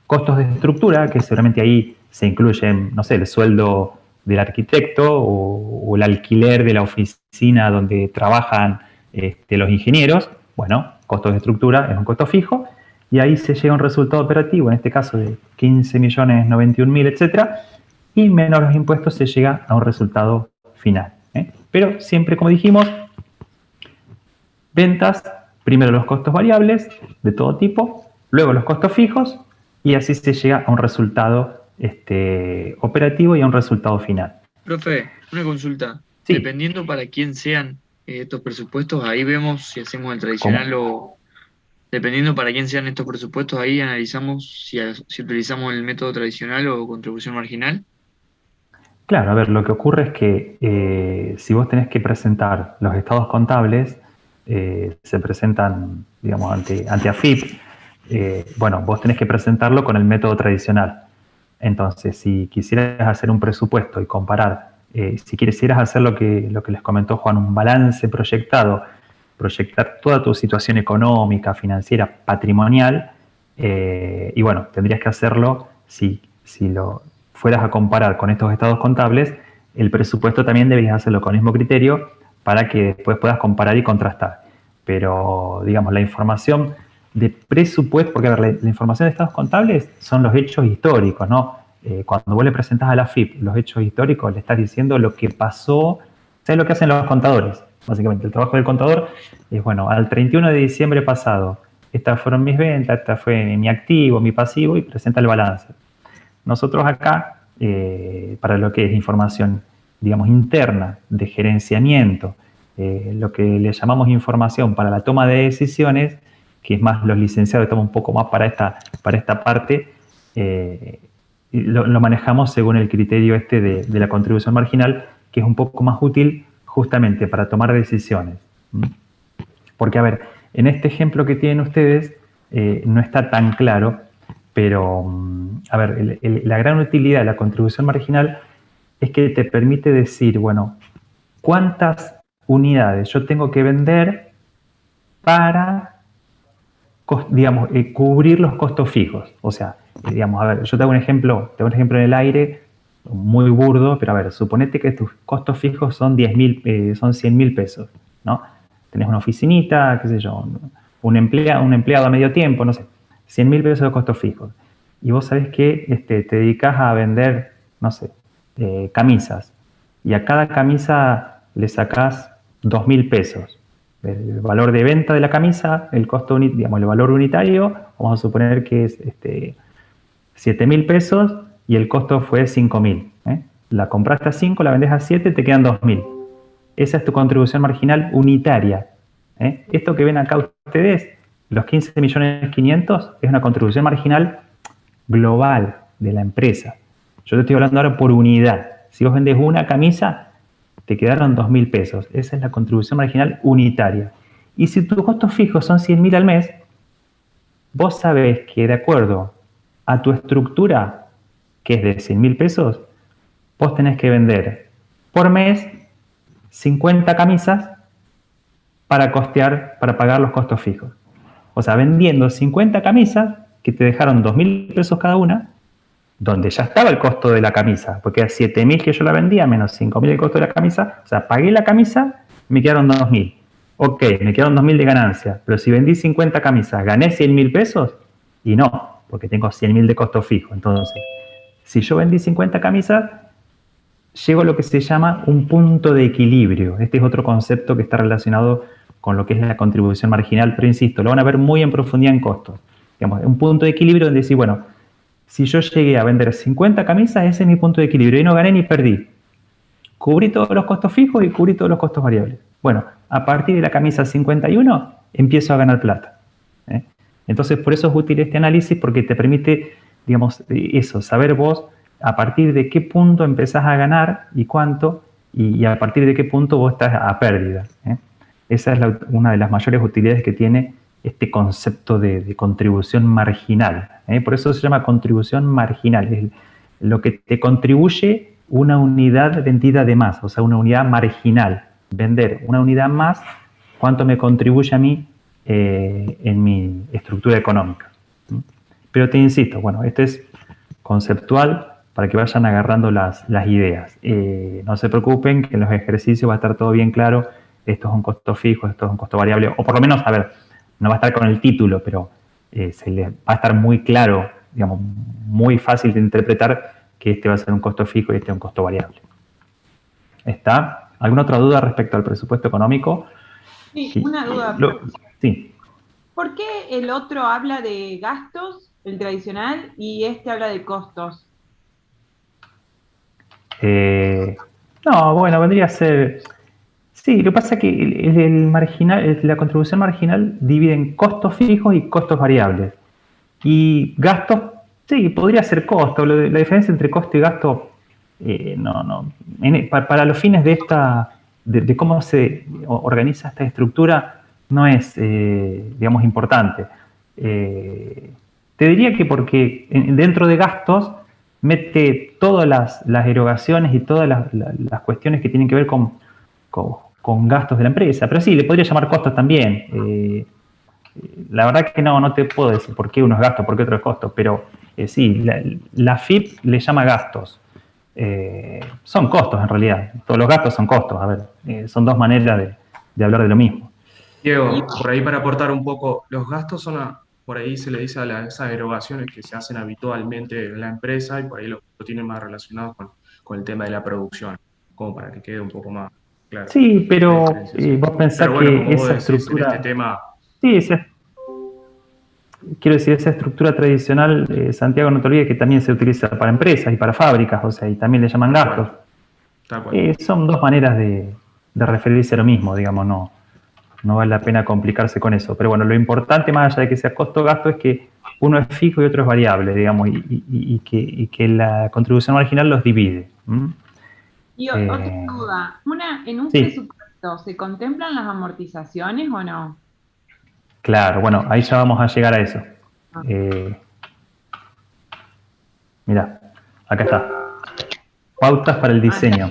Costos de estructura, que seguramente ahí se incluyen, no sé, el sueldo del arquitecto o el alquiler de la oficina donde trabajan los ingenieros. Bueno, costos de estructura es un costo fijo, y ahí se llega a un resultado operativo, en este caso de 15.091.000, etcétera, y menos los impuestos se llega a un resultado final. Pero siempre, como dijimos, ventas, primero los costos variables de todo tipo, luego los costos fijos, y así se llega a un resultado operativo y a un resultado final. Profe, una consulta. Sí. Dependiendo para quién sean estos presupuestos, ahí vemos si hacemos el tradicional o... Dependiendo para quién sean estos presupuestos, ahí analizamos si utilizamos el método tradicional o contribución marginal. Claro, a ver, lo que ocurre es que si vos tenés que presentar los estados contables, se presentan, digamos, ante AFIP, bueno, vos tenés que presentarlo con el método tradicional. Entonces, si quisieras hacer un presupuesto y comparar, si quisieras hacer lo que les comentó Juan, un balance proyectado, proyectar toda tu situación económica, financiera, patrimonial, y bueno, tendrías que hacerlo, si lo fueras a comparar con estos estados contables, el presupuesto también deberías hacerlo con el mismo criterio para que después puedas comparar y contrastar. Pero, digamos, la información de presupuesto, porque a ver, la información de estados contables son los hechos históricos, ¿no? Cuando vos le presentás a la AFIP los hechos históricos, le estás diciendo lo que pasó. ¿Sabes lo que hacen los contadores? Básicamente, el trabajo del contador es, bueno, al 31 de diciembre pasado, estas fueron mis ventas, esta fue mi activo, mi pasivo, y presenta el balance. Nosotros acá, para lo que es información, digamos, interna, de gerenciamiento, lo que le llamamos información para la toma de decisiones, que es más los licenciados, estamos un poco más para esta parte, lo manejamos según el criterio de la contribución marginal, que es un poco más útil justamente para tomar decisiones. Porque, a ver, en este ejemplo que tienen ustedes, no está tan claro, pero, a ver, la gran utilidad de la contribución marginal es que te permite decir, bueno, ¿cuántas unidades yo tengo que vender para, digamos, cubrir los costos fijos? O sea, digamos, a ver, yo te hago un ejemplo en el aire, muy burdo, pero a ver, suponete que tus costos fijos son 100.000 pesos, ¿no? Tenés una oficinita, qué sé yo, un empleado a medio tiempo, no sé, 100.000 pesos de costos fijos. Y vos sabés que te dedicás a vender, no sé, camisas. Y a cada camisa le sacás 2.000 pesos. El valor de venta de la camisa, el costo, digamos, el valor unitario, vamos a suponer que es 7.000 pesos y el costo fue 5.000. La compraste a 5, la vendés a 7, te quedan 2.000. Esa es tu contribución marginal unitaria. Esto que ven acá ustedes, los 15.500.000, es una contribución marginal global de la empresa. Yo te estoy hablando ahora por unidad. Si vos vendés una camisa, te quedaron 2.000 pesos. Esa es la contribución marginal unitaria. Y si tus costos fijos son 100.000 al mes, vos sabés que de acuerdo a tu estructura, que es de 100.000 pesos, vos tenés que vender por mes 50 camisas para pagar los costos fijos. O sea, vendiendo 50 camisas que te dejaron 2.000 pesos cada una, donde ya estaba el costo de la camisa, porque era 7.000 que yo la vendía, menos 5.000 el costo de la camisa, o sea, pagué la camisa, me quedaron 2.000. Ok, me quedaron 2.000 de ganancia, pero si vendí 50 camisas, ¿gané 100.000 pesos? Y no, porque tengo 100.000 de costo fijo. Entonces, si yo vendí 50 camisas, llego a lo que se llama un punto de equilibrio. Este es otro concepto que está relacionado con lo que es la contribución marginal, pero insisto, lo van a ver muy en profundidad en costos. Digamos, un punto de equilibrio donde decir, bueno, si yo llegué a vender 50 camisas, ese es mi punto de equilibrio. Y no gané ni perdí. Cubrí todos los costos fijos y cubrí todos los costos variables. Bueno, a partir de la camisa 51, empiezo a ganar plata. Entonces, por eso es útil este análisis, porque te permite, digamos, eso, saber vos a partir de qué punto empezás a ganar y cuánto, y a partir de qué punto vos estás a pérdida. Esa es una de las mayores utilidades que tiene este concepto de contribución marginal. Por eso se llama contribución marginal. Es lo que te contribuye una unidad vendida de más, o sea, una unidad marginal. Vender una unidad más, ¿cuánto me contribuye a mí en mi estructura económica? Pero te insisto, bueno, esto es conceptual para que vayan agarrando las ideas. No se preocupen, que en los ejercicios va a estar todo bien claro. Esto es un costo fijo, esto es un costo variable, o por lo menos, a ver, no va a estar con el título, pero se les va a estar muy claro, digamos, muy fácil de interpretar que este va a ser un costo fijo y este un costo variable. ¿Está? ¿Alguna otra duda respecto al presupuesto económico? Sí, una duda. Sí. ¿Por qué el otro habla de gastos, el tradicional, y este habla de costos? No, bueno, vendría a ser... Sí, lo que pasa es que la contribución marginal divide en costos fijos y costos variables. Y gastos, sí, podría ser costo. La diferencia entre costo y gasto, para los fines de cómo se organiza esta estructura, no es, digamos, importante. Te diría que porque dentro de gastos mete todas las erogaciones y todas las cuestiones que tienen que ver con gastos de la empresa, pero sí, le podría llamar costos también. La verdad que no te puedo decir por qué uno es gasto, por qué otro es costo, pero sí, la FIP le llama gastos. Son costos en realidad, todos los gastos son costos, a ver, son dos maneras de hablar de lo mismo. Diego, por ahí para aportar un poco, los gastos son, por ahí se le dice a esas erogaciones que se hacen habitualmente en la empresa y por ahí lo tienen más relacionados con el tema de la producción, como para que quede un poco más claro. Sí, pero vos pensás bueno, que esa esa estructura... En este tema... Sí, quiero decir, esa estructura tradicional, Santiago, no te olvides que también se utiliza para empresas y para fábricas, o sea, y también le llaman gastos. Son dos maneras de referirse a lo mismo, digamos, No vale la pena complicarse con eso. Pero bueno, lo importante, más allá de que sea costo-gasto, es que uno es fijo y otro es variable, digamos, y que la contribución marginal los divide. Y otra duda, ¿en un Sí. presupuesto se contemplan las amortizaciones o no? Claro, bueno, ahí ya vamos a llegar a eso. Mirá, acá está. Pautas para el diseño.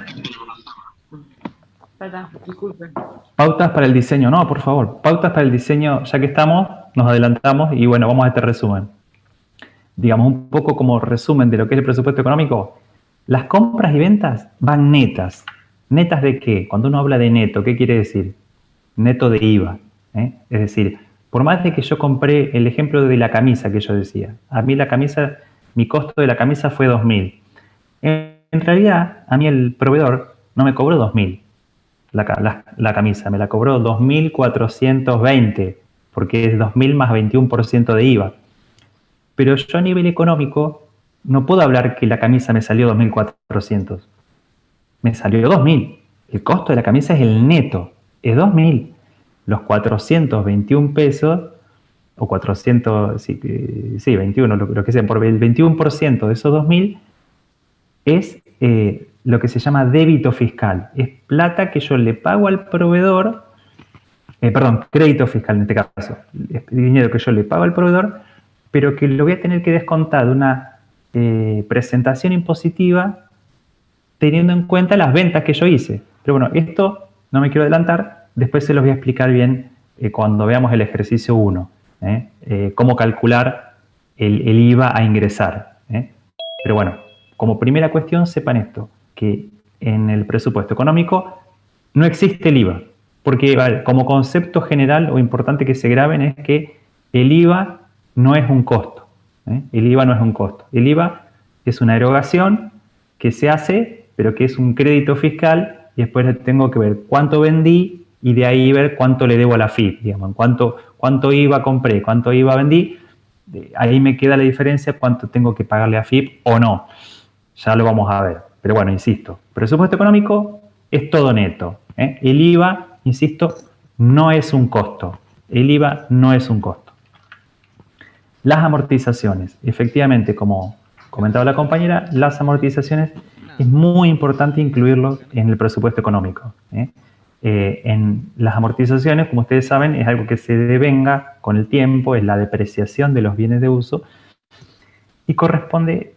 Disculpe. Pautas para el diseño, no, por favor. Pautas para el diseño, ya que estamos, nos adelantamos y bueno, vamos a este resumen. Digamos, un poco como resumen de lo que es el presupuesto económico. Las compras y ventas van netas. ¿Netas de qué? Cuando uno habla de neto, ¿qué quiere decir? Neto de IVA. Es decir, por más de que yo compré el ejemplo de la camisa que yo decía, a mí la camisa, mi costo de la camisa fue 2.000. En realidad, a mí el proveedor no me cobró 2.000 la camisa, me la cobró 2.420, porque es 2.000 más 21% de IVA. Pero yo a nivel económico no puedo hablar que la camisa me salió 2.400. Me salió 2.000. El costo de la camisa es el neto, es 2.000. Los 421 pesos, o 400, sí, 21, lo que sea, por el 21% de esos 2.000 es lo que se llama débito fiscal. Es plata que yo le pago al proveedor, crédito fiscal en este caso. Es dinero que yo le pago al proveedor, pero que lo voy a tener que descontar de una presentación impositiva teniendo en cuenta las ventas que yo hice. Pero bueno, esto no me quiero adelantar, después se los voy a explicar bien cuando veamos el ejercicio 1, cómo calcular el IVA a ingresar. Pero bueno, como primera cuestión sepan esto, que en el presupuesto económico no existe el IVA, porque vale, como concepto general o importante que se graben es que el IVA no es un costo. El IVA no es un costo. El IVA es una erogación que se hace, pero que es un crédito fiscal y después tengo que ver cuánto vendí y de ahí ver cuánto le debo a la AFIP, digamos, cuánto IVA compré, cuánto IVA vendí, ahí me queda la diferencia cuánto tengo que pagarle a AFIP o no. Ya lo vamos a ver. Pero bueno, insisto, presupuesto económico es todo neto. El IVA, insisto, no es un costo. El IVA no es un costo. Las amortizaciones. Efectivamente, como comentaba la compañera, las amortizaciones es muy importante incluirlo en el presupuesto económico. En las amortizaciones, como ustedes saben, es algo que se devenga con el tiempo, es la depreciación de los bienes de uso y corresponde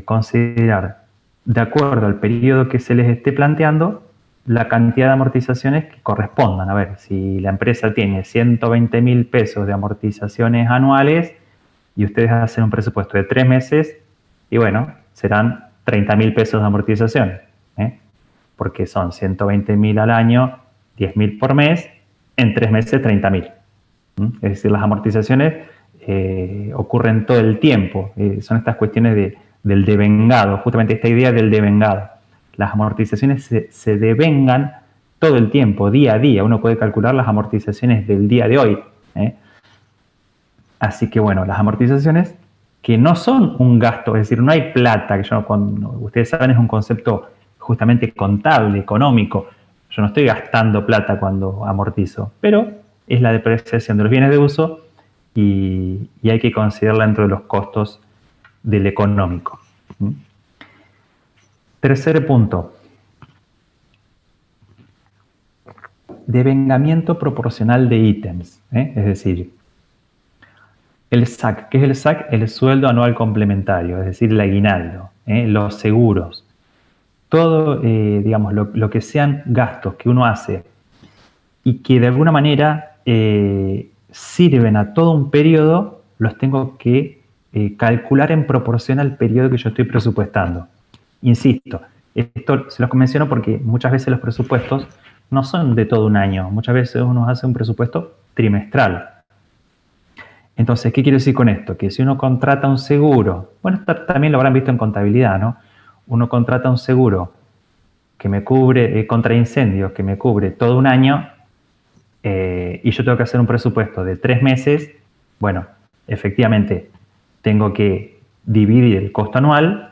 considerar, de acuerdo al periodo que se les esté planteando, la cantidad de amortizaciones que correspondan. A ver, si la empresa tiene 120.000 pesos de amortizaciones anuales y ustedes hacen un presupuesto de 3 meses, y bueno, serán 30.000 pesos de amortizaciones, porque son 120.000 al año, 10.000 por mes, en 3 meses 30.000. Es decir, las amortizaciones ocurren todo el tiempo. Son estas cuestiones del devengado, justamente esta idea del devengado. Las amortizaciones se devengan todo el tiempo, día a día. Uno puede calcular las amortizaciones del día de hoy. Así que bueno, las amortizaciones que no son un gasto, es decir, no hay plata, que ustedes saben, es un concepto justamente contable, económico. Yo no estoy gastando plata cuando amortizo, pero es la depreciación de los bienes de uso y hay que considerarla dentro de los costos del económico. Tercer punto. Devengamiento proporcional de ítems. Es decir, el SAC. ¿Qué es el SAC? El sueldo anual complementario, es decir, el aguinaldo, los seguros. Todo, digamos, lo que sean gastos que uno hace y que de alguna manera sirven a todo un periodo, los tengo que calcular en proporción al periodo que yo estoy presupuestando. Insisto, esto se los menciono porque muchas veces los presupuestos no son de todo un año. Muchas veces uno hace un presupuesto trimestral. Entonces, ¿qué quiero decir con esto? Que si uno contrata un seguro, bueno, esto también lo habrán visto en contabilidad, ¿no? Uno contrata un seguro que me cubre contra incendios, que me cubre todo un año, y yo tengo que hacer un presupuesto de 3 meses, bueno, efectivamente, tengo que dividir el costo anual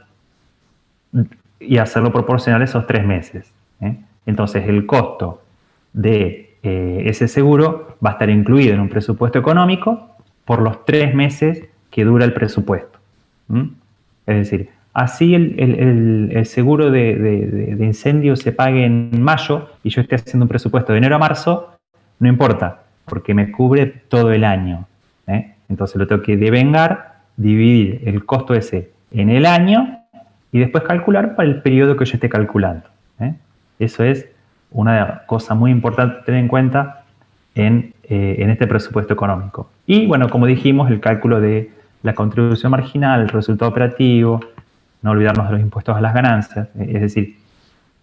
y hacerlo proporcional a esos 3 meses. Entonces, el costo de ese seguro va a estar incluido en un presupuesto económico por los 3 meses que dura el presupuesto. Es decir, así el seguro de incendio se pague en mayo y yo esté haciendo un presupuesto de enero a marzo, no importa, porque me cubre todo el año. Entonces lo tengo que devengar, dividir el costo ese en el año y después calcular para el periodo que yo esté calculando. Eso es una cosa muy importante tener en cuenta en este presupuesto económico. Y bueno, como dijimos, el cálculo de la contribución marginal, el resultado operativo, no olvidarnos de los impuestos a las ganancias, es decir,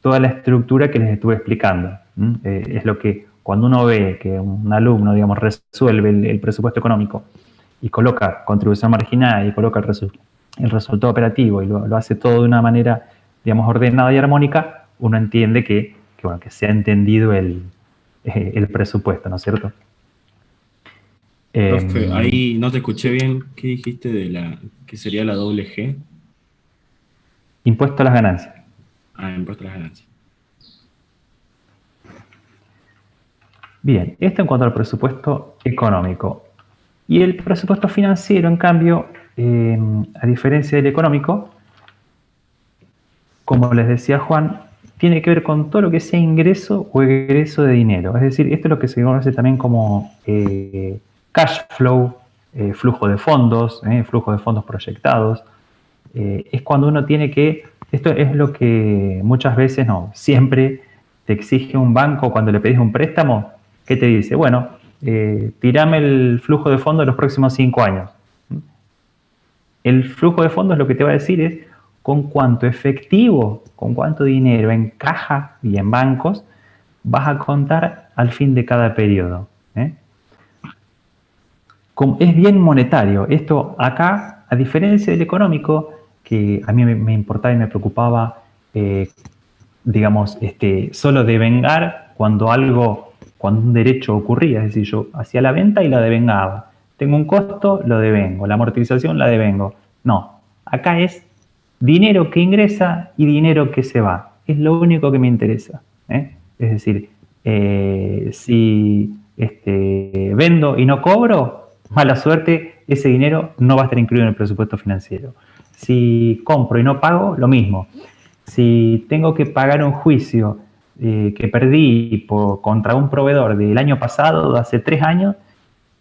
toda la estructura que les estuve explicando. Es lo que cuando uno ve que un alumno, digamos, resuelve el presupuesto económico y coloca contribución marginal y coloca el resultado operativo y lo hace todo de una manera, digamos, ordenada y armónica, uno entiende que se ha entendido el presupuesto, ¿no es cierto? Profe, ahí no te escuché bien. ¿Qué dijiste que sería la doble G? Impuesto a las ganancias. Impuesto a las ganancias. Bien, esto en cuanto al presupuesto económico. Y el presupuesto financiero, en cambio, a diferencia del económico, como les decía Juan, tiene que ver con todo lo que sea ingreso o egreso de dinero. Es decir, esto es lo que se conoce también como cash flow, flujo de fondos proyectados. Es cuando uno tiene que, esto es lo que muchas veces, no, siempre te exige un banco cuando le pedís un préstamo, que te dice, bueno, tirame el flujo de fondos de los próximos 5 años. El flujo de fondos lo que te va a decir es con cuánto efectivo, con cuánto dinero en caja y en bancos vas a contar al fin de cada periodo. Es bien monetario. Esto acá, a diferencia del económico, que a mí me importaba y me preocupaba, digamos, solo devengar cuando un derecho ocurría. Es decir, yo hacía la venta y la devengaba. Tengo un costo, lo devengo. La amortización la devengo. No, acá es dinero que ingresa y dinero que se va. Es lo único que me interesa. Es decir, si vendo y no cobro, mala suerte, ese dinero no va a estar incluido en el presupuesto financiero. Si compro y no pago, lo mismo. Si tengo que pagar un juicio que perdí contra un proveedor del año pasado, de hace 3 años,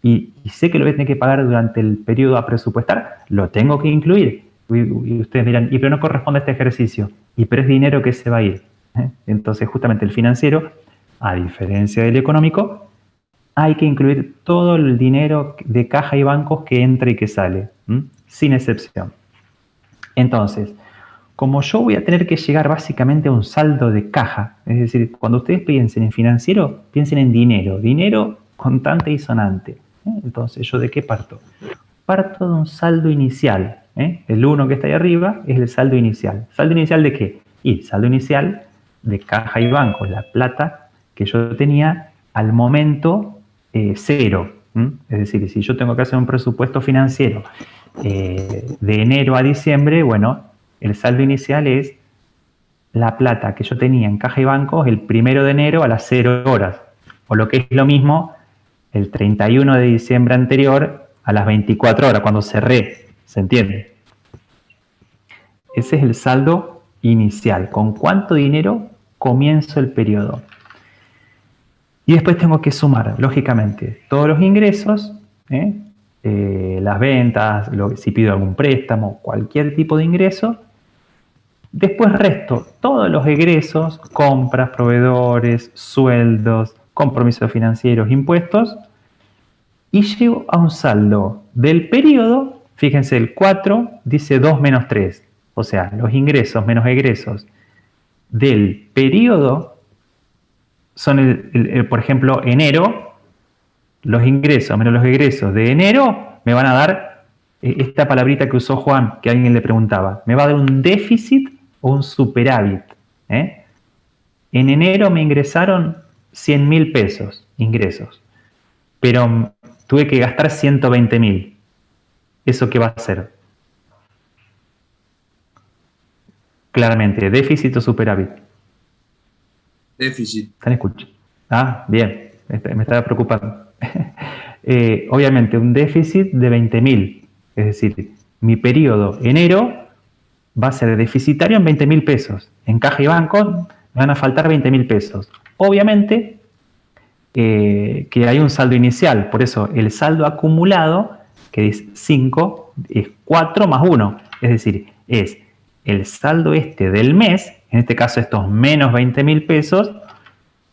y sé que lo voy a tener que pagar durante el periodo a presupuestar, lo tengo que incluir. Y ustedes dirán, pero no corresponde a este ejercicio, pero es dinero que se va a ir. Entonces, justamente el financiero, a diferencia del económico, hay que incluir todo el dinero de caja y bancos que entra y que sale, sin excepción. Entonces, como yo voy a tener que llegar básicamente a un saldo de caja, es decir, cuando ustedes piensen en financiero, piensen en dinero contante y sonante. Entonces, ¿yo de qué parto? Parto de un saldo inicial. El 1 que está ahí arriba es el saldo inicial. ¿Saldo inicial de qué? Y saldo inicial de caja y bancos, la plata que yo tenía al momento 0. Es decir, si yo tengo que hacer un presupuesto financiero de enero a diciembre, bueno, el saldo inicial es la plata que yo tenía en caja y bancos el 1 de enero a las 0 horas. O lo que es lo mismo, el 31 de diciembre anterior a las 24 horas, cuando cerré. ¿Se entiende? Ese es el saldo inicial. ¿Con cuánto dinero comienzo el periodo? Y después tengo que sumar, lógicamente, todos los ingresos, las ventas, si pido algún préstamo, cualquier tipo de ingreso. Después resto todos los egresos, compras, proveedores, sueldos, compromisos financieros, impuestos, y llego a un saldo del periodo. Fíjense, el 4 dice 2 menos 3. O sea, los ingresos menos egresos del periodo son, por ejemplo, enero. Los ingresos menos los egresos de enero me van a dar esta palabrita que usó Juan, que alguien le preguntaba. Me va a dar un déficit o un superávit. En enero me ingresaron 100.000 pesos, ingresos. Pero tuve que gastar 120.000. ¿Eso qué va a ser? Claramente, déficit o superávit. Déficit. ¿Están escuchando? Bien. me estaba preocupando. Obviamente, un déficit de 20.000. Es decir, mi periodo enero va a ser deficitario en 20.000 pesos. En caja y banco me van a faltar 20.000 pesos. Obviamente que hay un saldo inicial, por eso el saldo acumulado, que es 5, es 4 más 1. Es decir, es el saldo del mes, en este caso estos menos 20.000 pesos,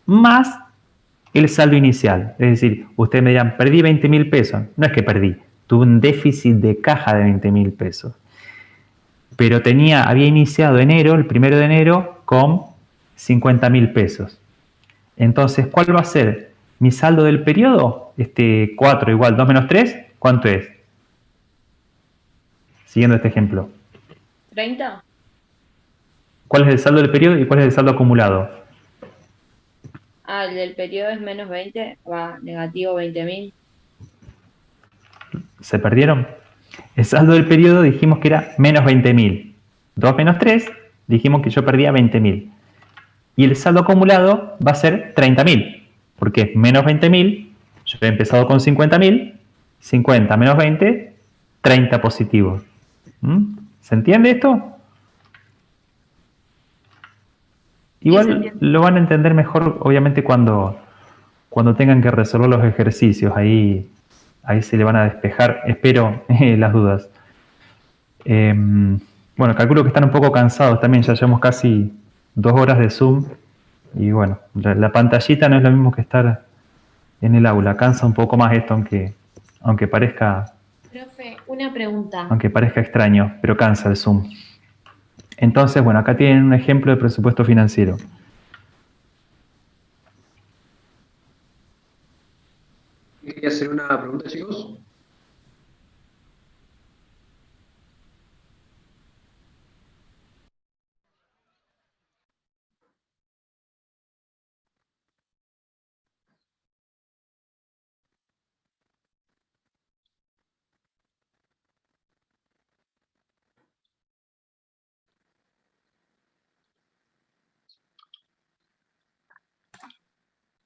más el saldo inicial. Es decir, ustedes me dirán, perdí 20.000 pesos. No es que perdí, tuve un déficit de caja de 20.000 pesos. Pero había iniciado enero, el 1 de enero, con 50.000 pesos. Entonces, ¿cuál va a ser mi saldo del periodo? 4 igual 2 menos 3, ¿cuánto es? Siguiendo este ejemplo. 30. ¿Cuál es el saldo del periodo y cuál es el saldo acumulado? El del periodo es menos 20, va negativo 20.000. ¿Se perdieron? El saldo del periodo dijimos que era menos 20.000. 2 menos 3, dijimos que yo perdía 20.000. Y el saldo acumulado va a ser 30.000, porque es menos 20.000, yo he empezado con 50.000, 50 menos 20, 30 positivo. ¿Se entiende esto? Igual lo van a entender mejor, obviamente, cuando tengan que resolver los ejercicios. Ahí se le van a despejar, espero, las dudas. Bueno, calculo que están un poco cansados también, ya llevamos casi 2 horas de Zoom. Y bueno, la pantallita no es lo mismo que estar en el aula. Cansa un poco más esto, aunque parezca... Profe, una pregunta. Aunque parezca extraño, pero cansa el Zoom. Entonces, bueno, acá tienen un ejemplo de presupuesto financiero. ¿Quería hacer una pregunta, chicos?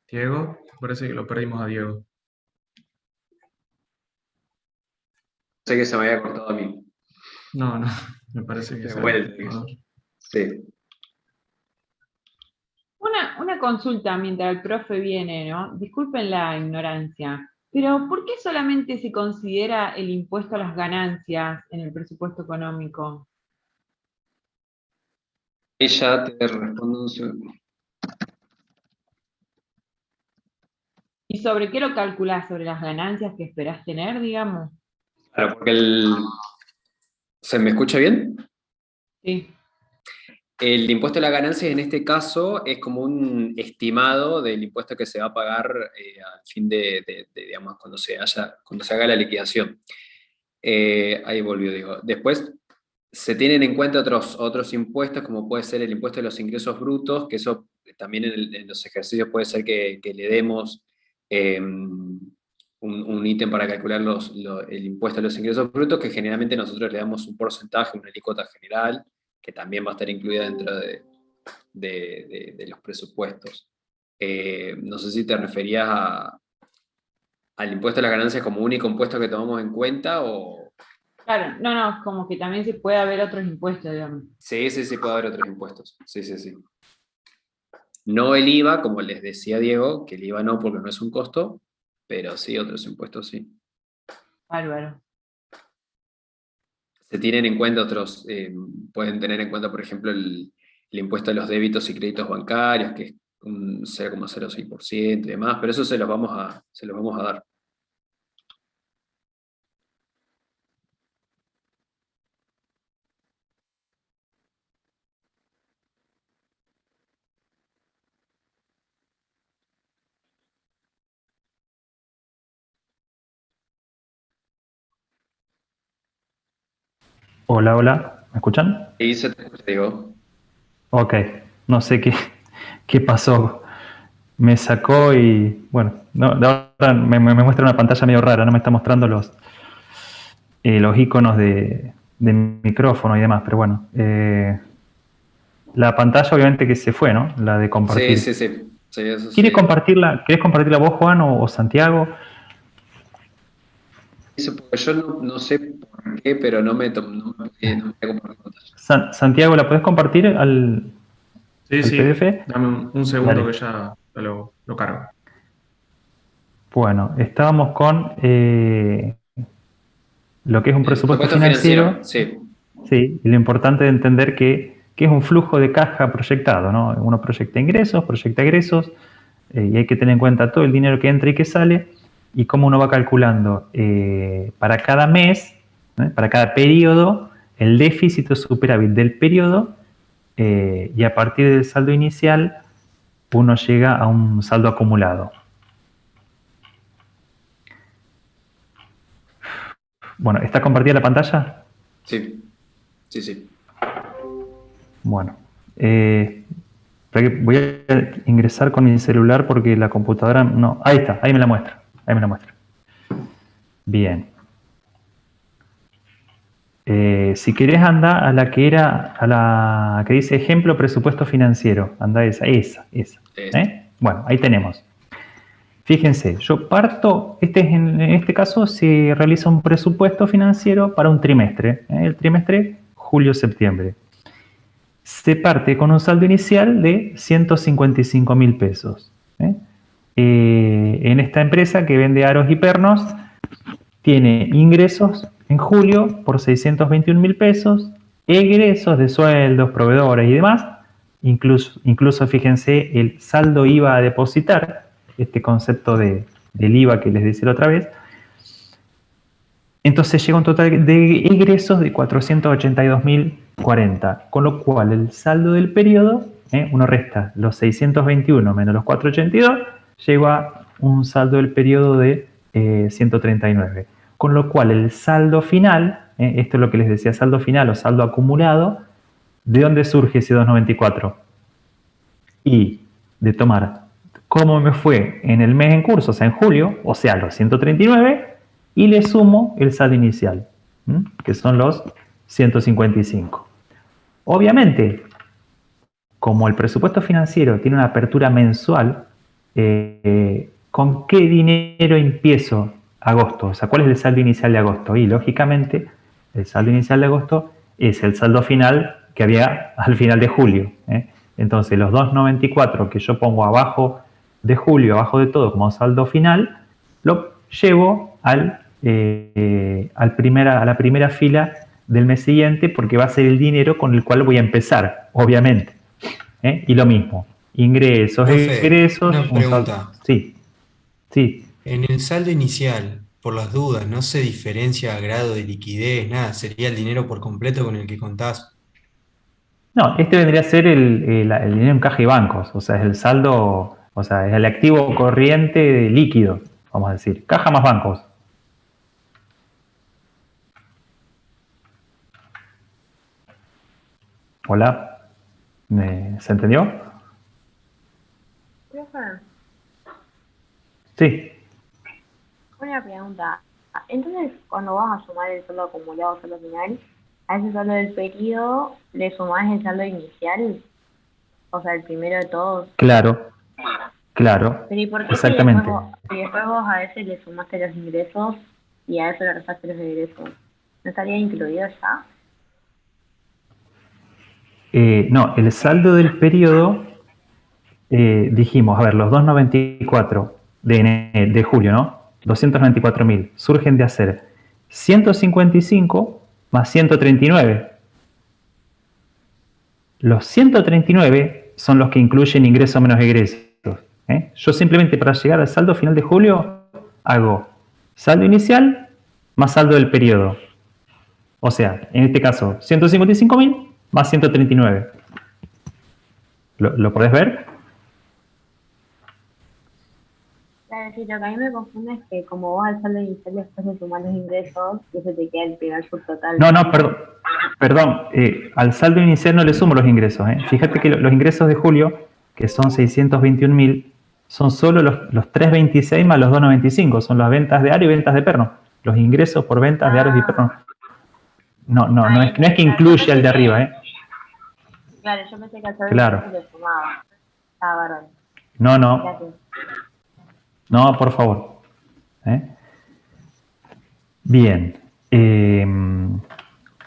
Diego, parece que lo perdimos a Diego. Sé que se me había cortado a mí. No, me parece que Sí. Una consulta mientras el profe viene, ¿no? Disculpen la ignorancia, pero ¿por qué solamente se considera el impuesto a las ganancias en el presupuesto económico? Ella te respondo un segundo. ¿Y sobre qué lo calculás? ¿Sobre las ganancias que esperás tener, digamos? Claro, porque ¿se me escucha bien? Sí. El impuesto a la ganancia en este caso es como un estimado del impuesto que se va a pagar al fin digamos, cuando se haga la liquidación. Ahí volvió, digo. Después se tienen en cuenta otros impuestos, como puede ser el impuesto de los ingresos brutos, que eso también en los ejercicios puede ser que le demos un ítem para calcular el impuesto de los ingresos brutos, que generalmente nosotros le damos un porcentaje, una alícuota general, que también va a estar incluida dentro de los presupuestos. No sé si te referías al impuesto a las ganancias como único impuesto que tomamos en cuenta o... Claro, no, como que también se puede haber otros impuestos, digamos. Sí, puede haber otros impuestos. Sí. No el IVA, como les decía Diego, que el IVA no, porque no es un costo, pero sí otros impuestos sí. Bárbaro. Se tienen en cuenta pueden tener en cuenta, por ejemplo, el impuesto a los débitos y créditos bancarios, que es un 0,06% y demás, pero eso se los vamos a dar. Hola, ¿me escuchan? Y se te escucha, Diego. Ok, no sé qué pasó. Me sacó y, bueno, ahora me muestra una pantalla medio rara, no me está mostrando los iconos de micrófono y demás, pero bueno. La pantalla obviamente que se fue, ¿no? La de compartir. Sí. Sí, eso ¿Quieres sí. compartirla vos, Juan, o Santiago? Eso porque yo no sé por qué, pero no me voy a compartir pantalla. Santiago, ¿la podés compartir Sí, al sí. PDF? Dame un segundo Dale. que ya lo cargo. Bueno, estábamos con lo que es un presupuesto Presupuesto financiero. financiero, sí. Sí, y lo importante de entender que es un flujo de caja proyectado, ¿no? Uno proyecta ingresos, proyecta egresos, y hay que tener en cuenta todo el dinero que entra y que sale, y cómo uno va calculando para cada mes, para cada periodo, el déficit o superávit del periodo, y a partir del saldo inicial, uno llega a un saldo acumulado. Bueno, ¿está compartida la pantalla? Sí, sí, sí. Bueno, voy a ingresar con mi celular porque la computadora no. Ahí está, ahí me la muestra. Ahí me la muestra. Bien. Si querés, anda a la que dice ejemplo presupuesto financiero. Anda esa. Bueno, ahí tenemos. Fíjense, yo parto, en este caso se realiza un presupuesto financiero para un trimestre, el trimestre julio-septiembre. Se parte con un saldo inicial de 155.000 pesos. En esta empresa que vende aros y pernos, tiene ingresos en julio por 621.000 pesos, egresos de sueldos, proveedores y demás, incluso fíjense el saldo IVA a depositar, este concepto del IVA que les decía la otra vez. Entonces llega un total de egresos de 482.040, con lo cual el saldo del periodo, uno resta los 621 menos los 482, llega a un saldo del periodo de 139. Con lo cual el saldo final, esto es lo que les decía, saldo final o saldo acumulado, ¿de dónde surge ese 294? Y de tomar cómo me fue en el mes en curso, o sea, en julio, o sea, los 139, y le sumo el saldo inicial, que son los 155. Obviamente, como el presupuesto financiero tiene una apertura mensual, ¿con qué dinero empiezo agosto? O sea, ¿cuál es el saldo inicial de agosto? Y lógicamente, el saldo inicial de agosto es el saldo final que había al final de julio. Entonces, los 294 que yo pongo abajo de julio, abajo de todo como saldo final, lo llevo a la primera fila del mes siguiente, porque va a ser el dinero con el cual voy a empezar, obviamente. Y lo mismo, ingresos, Profe, egresos, una pregunta. Sí. En el saldo inicial, por las dudas, no se diferencia grado de liquidez, nada, sería el dinero por completo con el que contás. No, este vendría a ser el dinero en caja y bancos, o sea, es el saldo, o sea, es el activo corriente líquido, vamos a decir, caja más bancos. Hola, ¿se entendió? Profe, Sí. una pregunta. Entonces, cuando vas a sumar el saldo acumulado al saldo final, a ese saldo del periodo le sumás el saldo inicial, o sea, el primero de todos. Claro, Pero ¿y por qué exactamente. si después vos a veces le sumaste los ingresos y a eso le restaste los egresos? ¿No estaría incluido ya? No, el saldo del periodo, dijimos, a ver, los 294 de julio, ¿no? 294.000 surgen de hacer 155 más 139. Los 139 son los que incluyen ingresos menos egresos. Yo simplemente para llegar al saldo final de julio hago saldo inicial más saldo del periodo. O sea, en este caso, 155.000 más 139. ¿Lo podés ver? Claro, sí, lo que a mí me confunde es que como vos al saldo inicial después de sumar los ingresos, y eso te queda el primer subtotal. No, perdón. Al saldo inicial no le sumo los ingresos. Fíjate que los ingresos de julio, que son 621.000, son solo los 326 más los 295. Son las ventas de aro y ventas de perno. Los ingresos por ventas de aros y perno. No es que incluye al de arriba. Claro, yo pensé que al saldo Claro. inicial le sumaba. Estaba bárbaro. No, no, Gracias. no, por favor. Bien.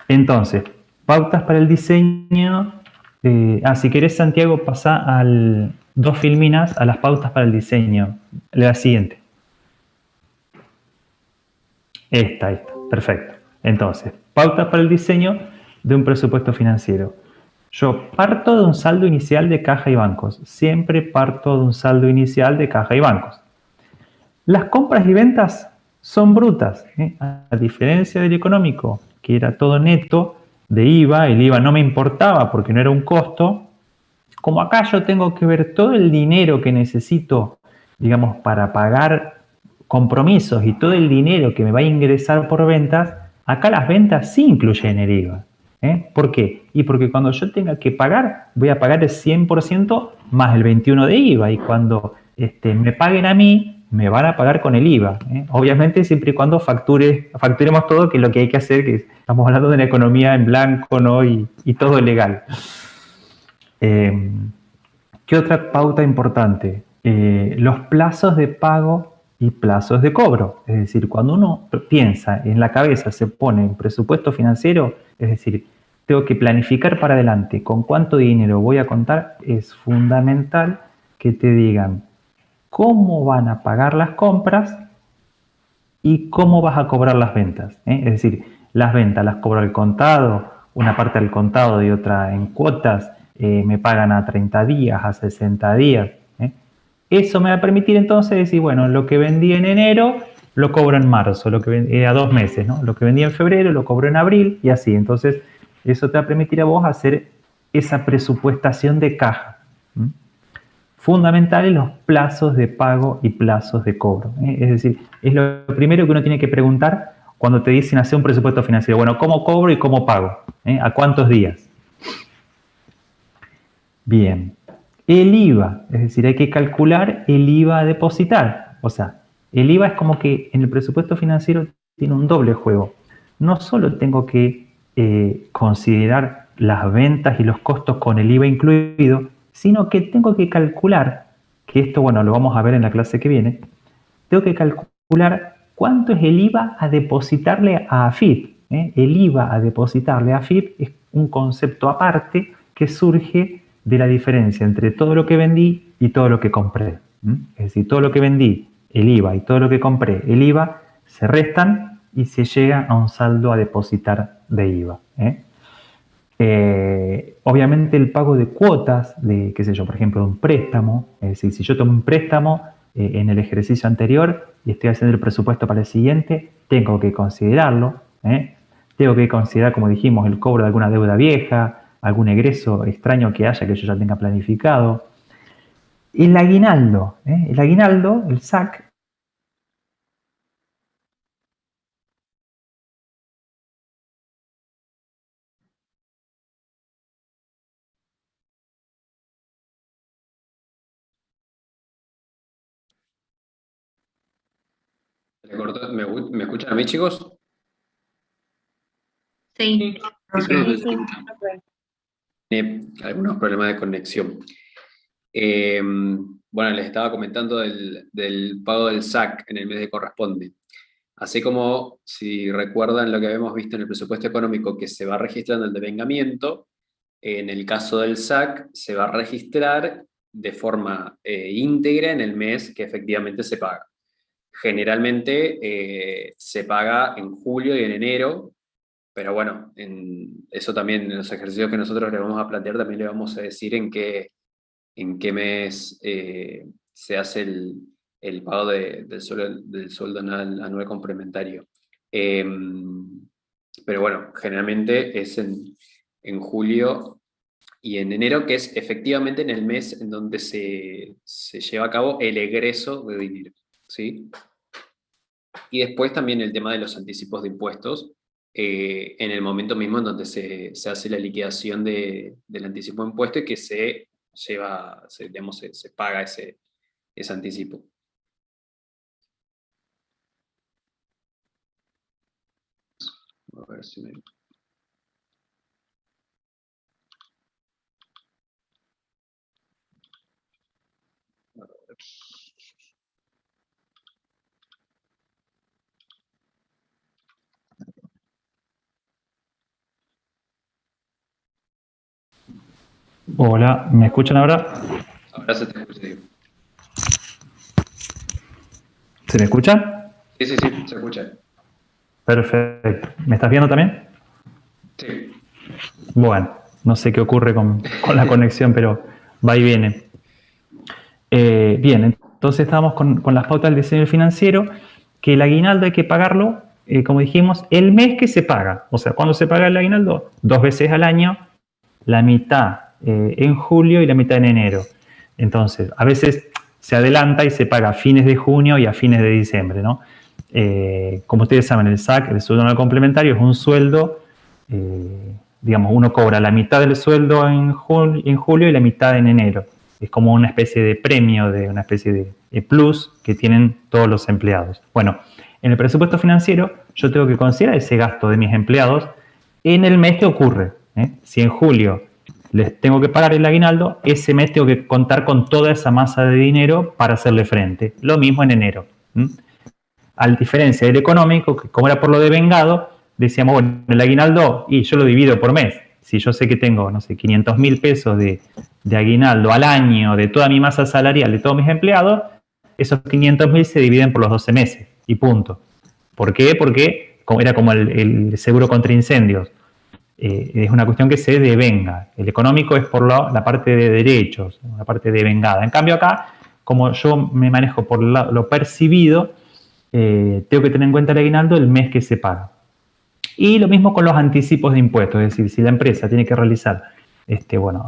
Entonces, pautas para el diseño. Si querés, Santiago, pasa al 2 filminas a las pautas para el diseño. La siguiente. Esta, perfecto. Entonces, pautas para el diseño de un presupuesto financiero. Yo parto de un saldo inicial de caja y bancos. Siempre parto de un saldo inicial de caja y bancos. Las compras y ventas son brutas, a diferencia del económico, que era todo neto de IVA. El IVA no me importaba porque no era un costo. Como acá yo tengo que ver todo el dinero que necesito, digamos, para pagar compromisos y todo el dinero que me va a ingresar por ventas, acá las ventas sí incluyen el IVA. ¿Por qué? Y porque cuando yo tenga que pagar, voy a pagar el 100% más el 21% de IVA, y cuando me paguen a mí, me van a pagar con el IVA. Obviamente siempre y cuando facturemos todo, que es lo que hay que hacer, que estamos hablando de una economía en blanco, ¿no? y todo legal. ¿Qué otra pauta importante? Los plazos de pago y plazos de cobro. Es decir, cuando uno piensa en la cabeza, se pone en presupuesto financiero, es decir, tengo que planificar para adelante con cuánto dinero voy a contar. Es fundamental que te digan cómo van a pagar las compras y cómo vas a cobrar las ventas. Es decir, las ventas las cobro al contado, una parte al contado y otra en cuotas. Me pagan a 30 días, a 60 días. Eso me va a permitir entonces decir, bueno, lo que vendí en enero lo cobro en marzo, lo que a 2 meses, ¿no? Lo que vendí en febrero lo cobro en abril, y así. Entonces, eso te va a permitir a vos hacer esa presupuestación de caja. Fundamentales los plazos de pago y plazos de cobro. Es decir, es lo primero que uno tiene que preguntar cuando te dicen hacer un presupuesto financiero. Bueno, ¿cómo cobro y cómo pago? ¿A cuántos días? Bien. El IVA, es decir, hay que calcular el IVA a depositar. O sea, el IVA es como que en el presupuesto financiero tiene un doble juego. No solo tengo que considerar las ventas y los costos con el IVA incluido, sino que tengo que calcular, que esto, bueno, lo vamos a ver en la clase que viene, tengo que calcular cuánto es el IVA a depositarle a AFIP. El IVA a depositarle a AFIP es un concepto aparte que surge de la diferencia entre todo lo que vendí y todo lo que compré. Es decir, todo lo que vendí, el IVA, y todo lo que compré, el IVA, se restan y se llega a un saldo a depositar de IVA. Obviamente el pago de cuotas de, qué sé yo, por ejemplo, de un préstamo. Es decir, si yo tomo un préstamo en el ejercicio anterior y estoy haciendo el presupuesto para el siguiente, tengo que considerarlo. Tengo que considerar, como dijimos, el cobro de alguna deuda vieja, algún egreso extraño que haya que yo ya tenga planificado. El aguinaldo, el SAC. ¿Me escuchan a mí, chicos? Sí. Algunos problemas de conexión. Bueno, les estaba comentando del pago del SAC en el mes que corresponde. Así como, si recuerdan lo que habíamos visto en el presupuesto económico, que se va registrando el devengamiento, en el caso del SAC se va a registrar de forma íntegra en el mes que efectivamente se paga. Generalmente se paga en julio y en enero, pero bueno, eso también en los ejercicios que nosotros le vamos a plantear también le vamos a decir en qué mes se hace el pago del sueldo anual complementario. Pero bueno, generalmente es en julio y en enero, que es efectivamente en el mes en donde se lleva a cabo el egreso de dinero, ¿sí? Y después también el tema de los anticipos de impuestos, en el momento mismo en donde se hace la liquidación del anticipo de impuesto y que se lleva, digamos, se paga ese anticipo. A ver si me... Hola, ¿me escuchan ahora? Ahora se te escucha, Diego. ¿Se me escucha? Sí, se escucha. Perfecto. ¿Me estás viendo también? Sí. Bueno, no sé qué ocurre con la conexión, pero va y viene. Bien, entonces estamos con las pautas del diseño financiero, que el aguinaldo hay que pagarlo, como dijimos, el mes que se paga. O sea, ¿cuándo se paga el aguinaldo? 2 veces al año, la mitad en julio y la mitad en enero. Entonces, a veces se adelanta y se paga a fines de junio y a fines de diciembre, ¿no? Como ustedes saben, el SAC, el sueldo anual complementario, es un sueldo, digamos, uno cobra la mitad del sueldo en julio y la mitad en enero. Es como una especie de premio, de una especie de plus que tienen todos los empleados. Bueno, en el presupuesto financiero yo tengo que considerar ese gasto de mis empleados en el mes que ocurre. Si en julio les tengo que pagar el aguinaldo, ese mes tengo que contar con toda esa masa de dinero para hacerle frente. Lo mismo en enero. A diferencia del económico, que como era por lo devengado, decíamos, bueno, el aguinaldo, y yo lo divido por mes. Si yo sé que tengo, no sé, 500.000 pesos de aguinaldo al año de toda mi masa salarial, de todos mis empleados, esos 500.000 se dividen por los 12 meses y punto. ¿Por qué? Porque era como el seguro contra incendios. Es una cuestión que se devenga. El económico es por la parte de derechos, la parte devengada. En cambio acá, como yo me manejo por lo percibido, tengo que tener en cuenta el aguinaldo el mes que se paga. Y lo mismo con los anticipos de impuestos, es decir, si la empresa tiene que realizar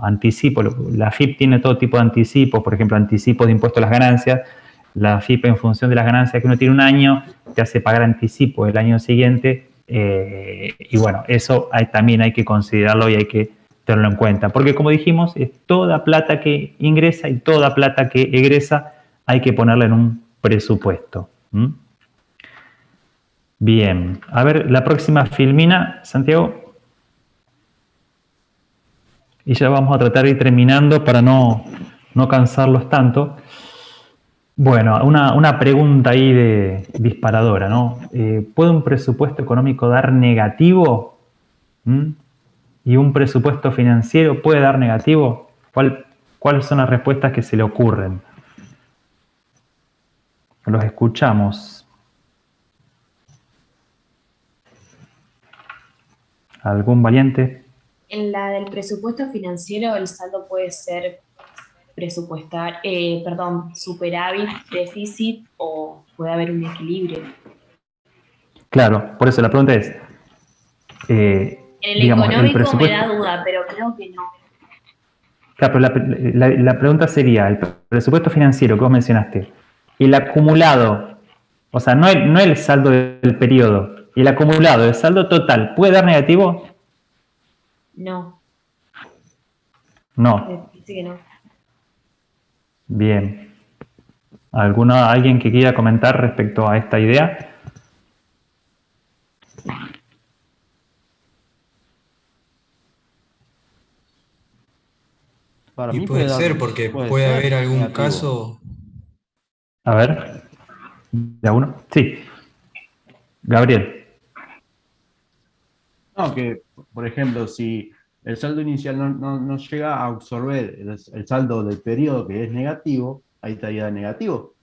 anticipo, la AFIP tiene todo tipo de anticipos, por ejemplo, anticipos de impuestos a las ganancias. La AFIP, en función de las ganancias que uno tiene un año, te hace pagar anticipo el año siguiente. Y bueno, eso también hay que considerarlo y hay que tenerlo en cuenta. Porque como dijimos, es toda plata que ingresa y toda plata que egresa hay que ponerla en un presupuesto. Bien, a ver, la próxima filmina, Santiago. Y ya vamos a tratar de ir terminando para no cansarlos tanto. Bueno, una pregunta ahí de disparadora, ¿no? ¿Puede un presupuesto económico dar negativo? ¿Y un presupuesto financiero puede dar negativo? ¿Cuáles son las respuestas que se le ocurren? Los escuchamos. ¿Algún valiente? En la del presupuesto financiero, el saldo puede ser superávit, déficit o puede haber un equilibrio. Claro, por eso la pregunta es, En el económico me da duda, pero creo que no. Claro, pero la pregunta sería, el presupuesto financiero que vos mencionaste, el acumulado, o sea, no el saldo del periodo, el acumulado, el saldo total, ¿puede dar negativo? No. No. Dice que no. Bien. ¿Alguien que quiera comentar respecto a esta idea? Para mí puede ser, porque puede haber algún negativo caso. A ver. ¿De uno? Sí. Gabriel. No, que, por ejemplo, si el saldo inicial no llega a absorber el saldo del periodo que es negativo, ahí estaría negativo.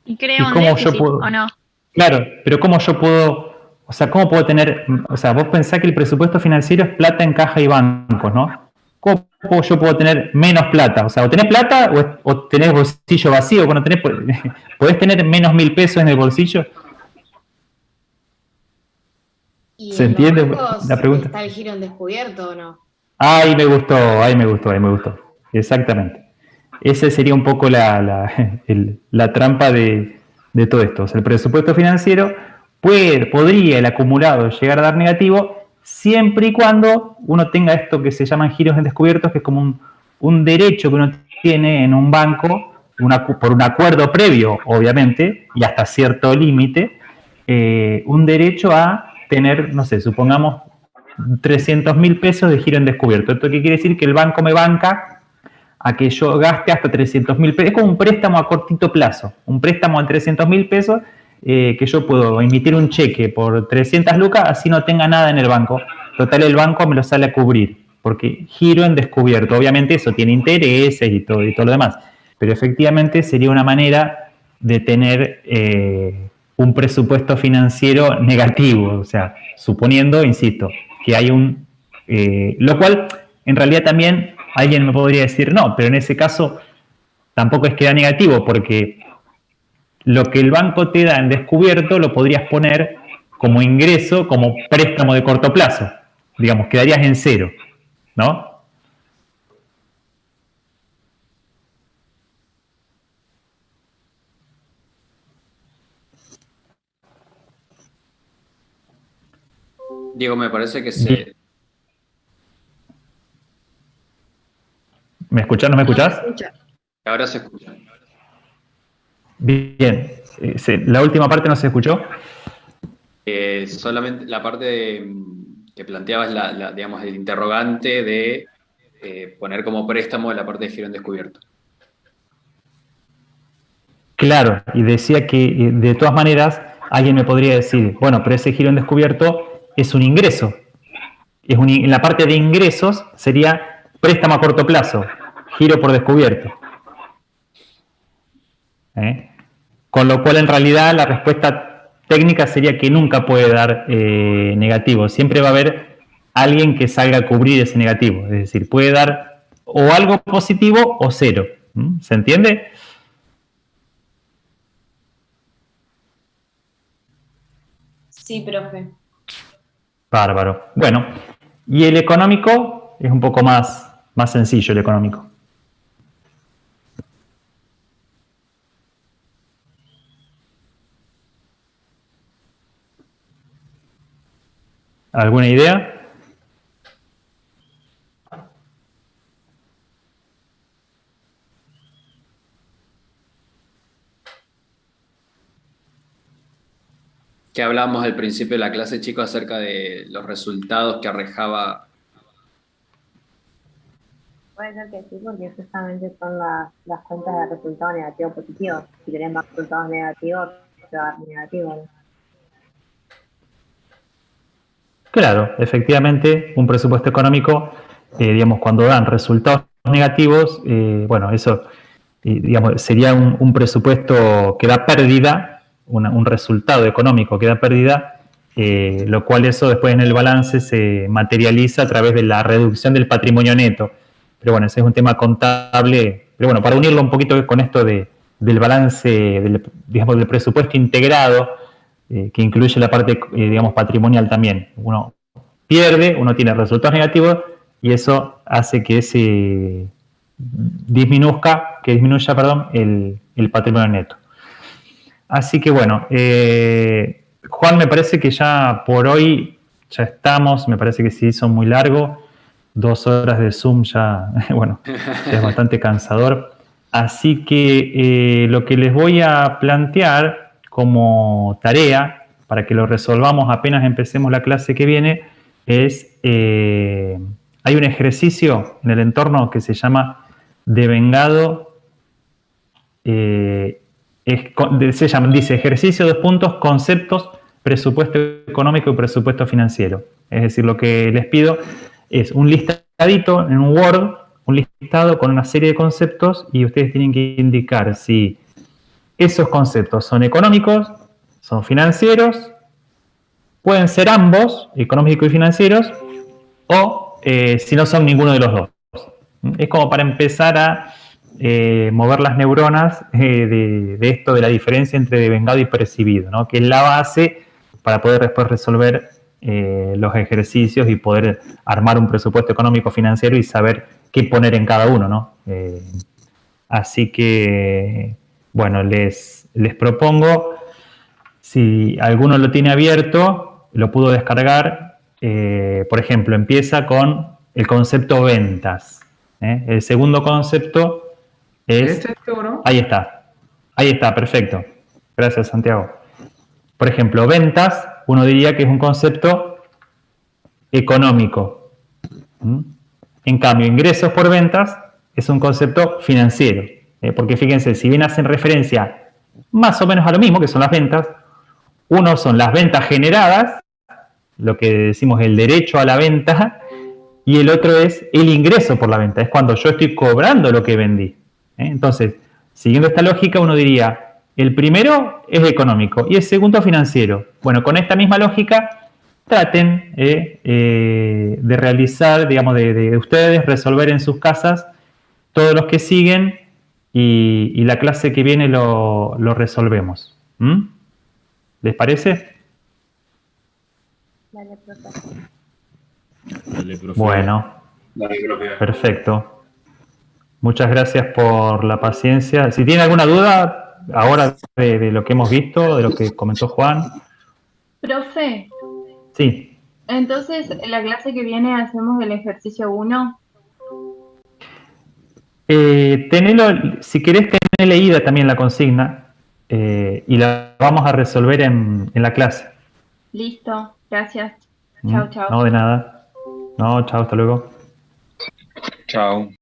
¿Y crea un déficit o no? Claro, pero ¿cómo yo puedo, cómo puedo tener, vos pensás que el presupuesto financiero es plata en caja y bancos, ¿no? ¿Cómo yo puedo tener menos plata? O tenés plata o tenés bolsillo vacío. Cuando ¿podés tener menos 1.000 pesos en el bolsillo? ¿Se entiende la pregunta? ¿Está el giro en descubierto o no? Ahí me gustó. Exactamente. Esa sería un poco la trampa de todo esto. O sea, el presupuesto financiero podría el acumulado llegar a dar negativo siempre y cuando uno tenga esto que se llaman giros en descubiertos, que es como un derecho que uno tiene en un banco por un acuerdo previo, obviamente, y hasta cierto límite, un derecho a tener, no sé, supongamos 300.000 pesos de giro en descubierto. ¿Esto qué quiere decir? Que el banco me banca a que yo gaste hasta 300.000 pesos. Es como un préstamo a cortito plazo, un préstamo a 300.000 pesos que yo puedo emitir un cheque por 300 lucas, así no tenga nada en el banco. Total, el banco me lo sale a cubrir, porque giro en descubierto. Obviamente eso tiene intereses y todo lo demás, pero efectivamente sería una manera de tener un presupuesto financiero negativo, o sea, suponiendo, insisto, que hay un... lo cual, en realidad también alguien me podría decir, no, pero en ese caso tampoco es que da negativo, porque lo que el banco te da en descubierto lo podrías poner como ingreso, como préstamo de corto plazo. Digamos, quedarías en cero, ¿no? Diego, me parece que se... ¿Me escuchás? ¿No me escuchás? Ahora se escucha. Bien. ¿La última parte no se escuchó? Solamente la parte que planteabas, digamos, el interrogante de poner como préstamo la parte de giro en descubierto. Claro, y decía que de todas maneras alguien me podría decir, bueno, pero ese giro en descubierto es un ingreso. En la parte de ingresos sería préstamo a corto plazo, giro por descubierto. Con lo cual, en realidad, la respuesta técnica sería que nunca puede dar negativo. Siempre va a haber alguien que salga a cubrir ese negativo. Es decir, puede dar o algo positivo o cero. ¿Se entiende? Sí, profe. Bárbaro. Bueno, y el económico es un poco más sencillo, el económico. ¿Alguna idea? Que hablábamos al principio de la clase, chicos, acerca de los resultados que arrojaba. Puede ser que sí, porque justamente son las cuentas de resultados negativos o positivos. Si querés más resultados negativos, te va a dar negativo, ¿no? Claro, efectivamente, un presupuesto económico, digamos, cuando dan resultados negativos, bueno, eso, digamos, sería un presupuesto que da pérdida, un resultado económico que da pérdida, lo cual eso después en el balance se materializa a través de la reducción del patrimonio neto. Pero bueno, ese es un tema contable. Pero bueno, para unirlo un poquito con esto del balance, digamos, del presupuesto integrado, que incluye la parte, digamos, patrimonial también. Uno pierde, uno tiene resultados negativos y eso hace que disminuya, el patrimonio neto. Así que bueno, Juan, me parece que ya por hoy ya estamos, me parece que se hizo muy largo, 2 horas de Zoom ya, bueno, ya es bastante cansador. Así que lo que les voy a plantear como tarea, para que lo resolvamos apenas empecemos la clase que viene, es, hay un ejercicio en el entorno que se llama devengado, dice ejercicio 2 puntos, conceptos, presupuesto económico y presupuesto financiero. Es decir, lo que les pido es un listadito en un Word, un listado con una serie de conceptos y ustedes tienen que indicar si esos conceptos son económicos, son financieros, pueden ser ambos, económicos y financieros, o si no son ninguno de los dos. Es como para empezar a mover las neuronas de esto de la diferencia entre devengado y percibido, ¿no? Que es la base para poder después resolver los ejercicios y poder armar un presupuesto económico financiero y saber qué poner en cada uno, ¿no? Así que, bueno, les propongo, si alguno lo tiene abierto, lo pudo descargar, por ejemplo, empieza con el concepto ventas. El segundo concepto es... Ahí está, perfecto. Gracias, Santiago. Por ejemplo, ventas, uno diría que es un concepto económico. En cambio, ingresos por ventas es un concepto financiero. Porque fíjense, si bien hacen referencia más o menos a lo mismo, que son las ventas, uno son las ventas generadas, lo que decimos el derecho a la venta, y el otro es el ingreso por la venta, es cuando yo estoy cobrando lo que vendí. Entonces, siguiendo esta lógica, uno diría, el primero es económico y el segundo financiero. Bueno, con esta misma lógica, traten de realizar, digamos, de ustedes resolver en sus casas todos los que siguen y la clase que viene lo resolvemos. ¿Les parece? Dale, profe. Dale, profe. Bueno, Dale, profe. perfecto. Muchas gracias por la paciencia. Si tienen alguna duda ahora de lo que hemos visto, de lo que comentó Juan. Profe, Sí. entonces en la clase que viene hacemos el ejercicio 1. Si querés tener leída también la consigna y la vamos a resolver en la clase. Listo, gracias. Chao, chao. No, de nada. No, chao, hasta luego. Chao.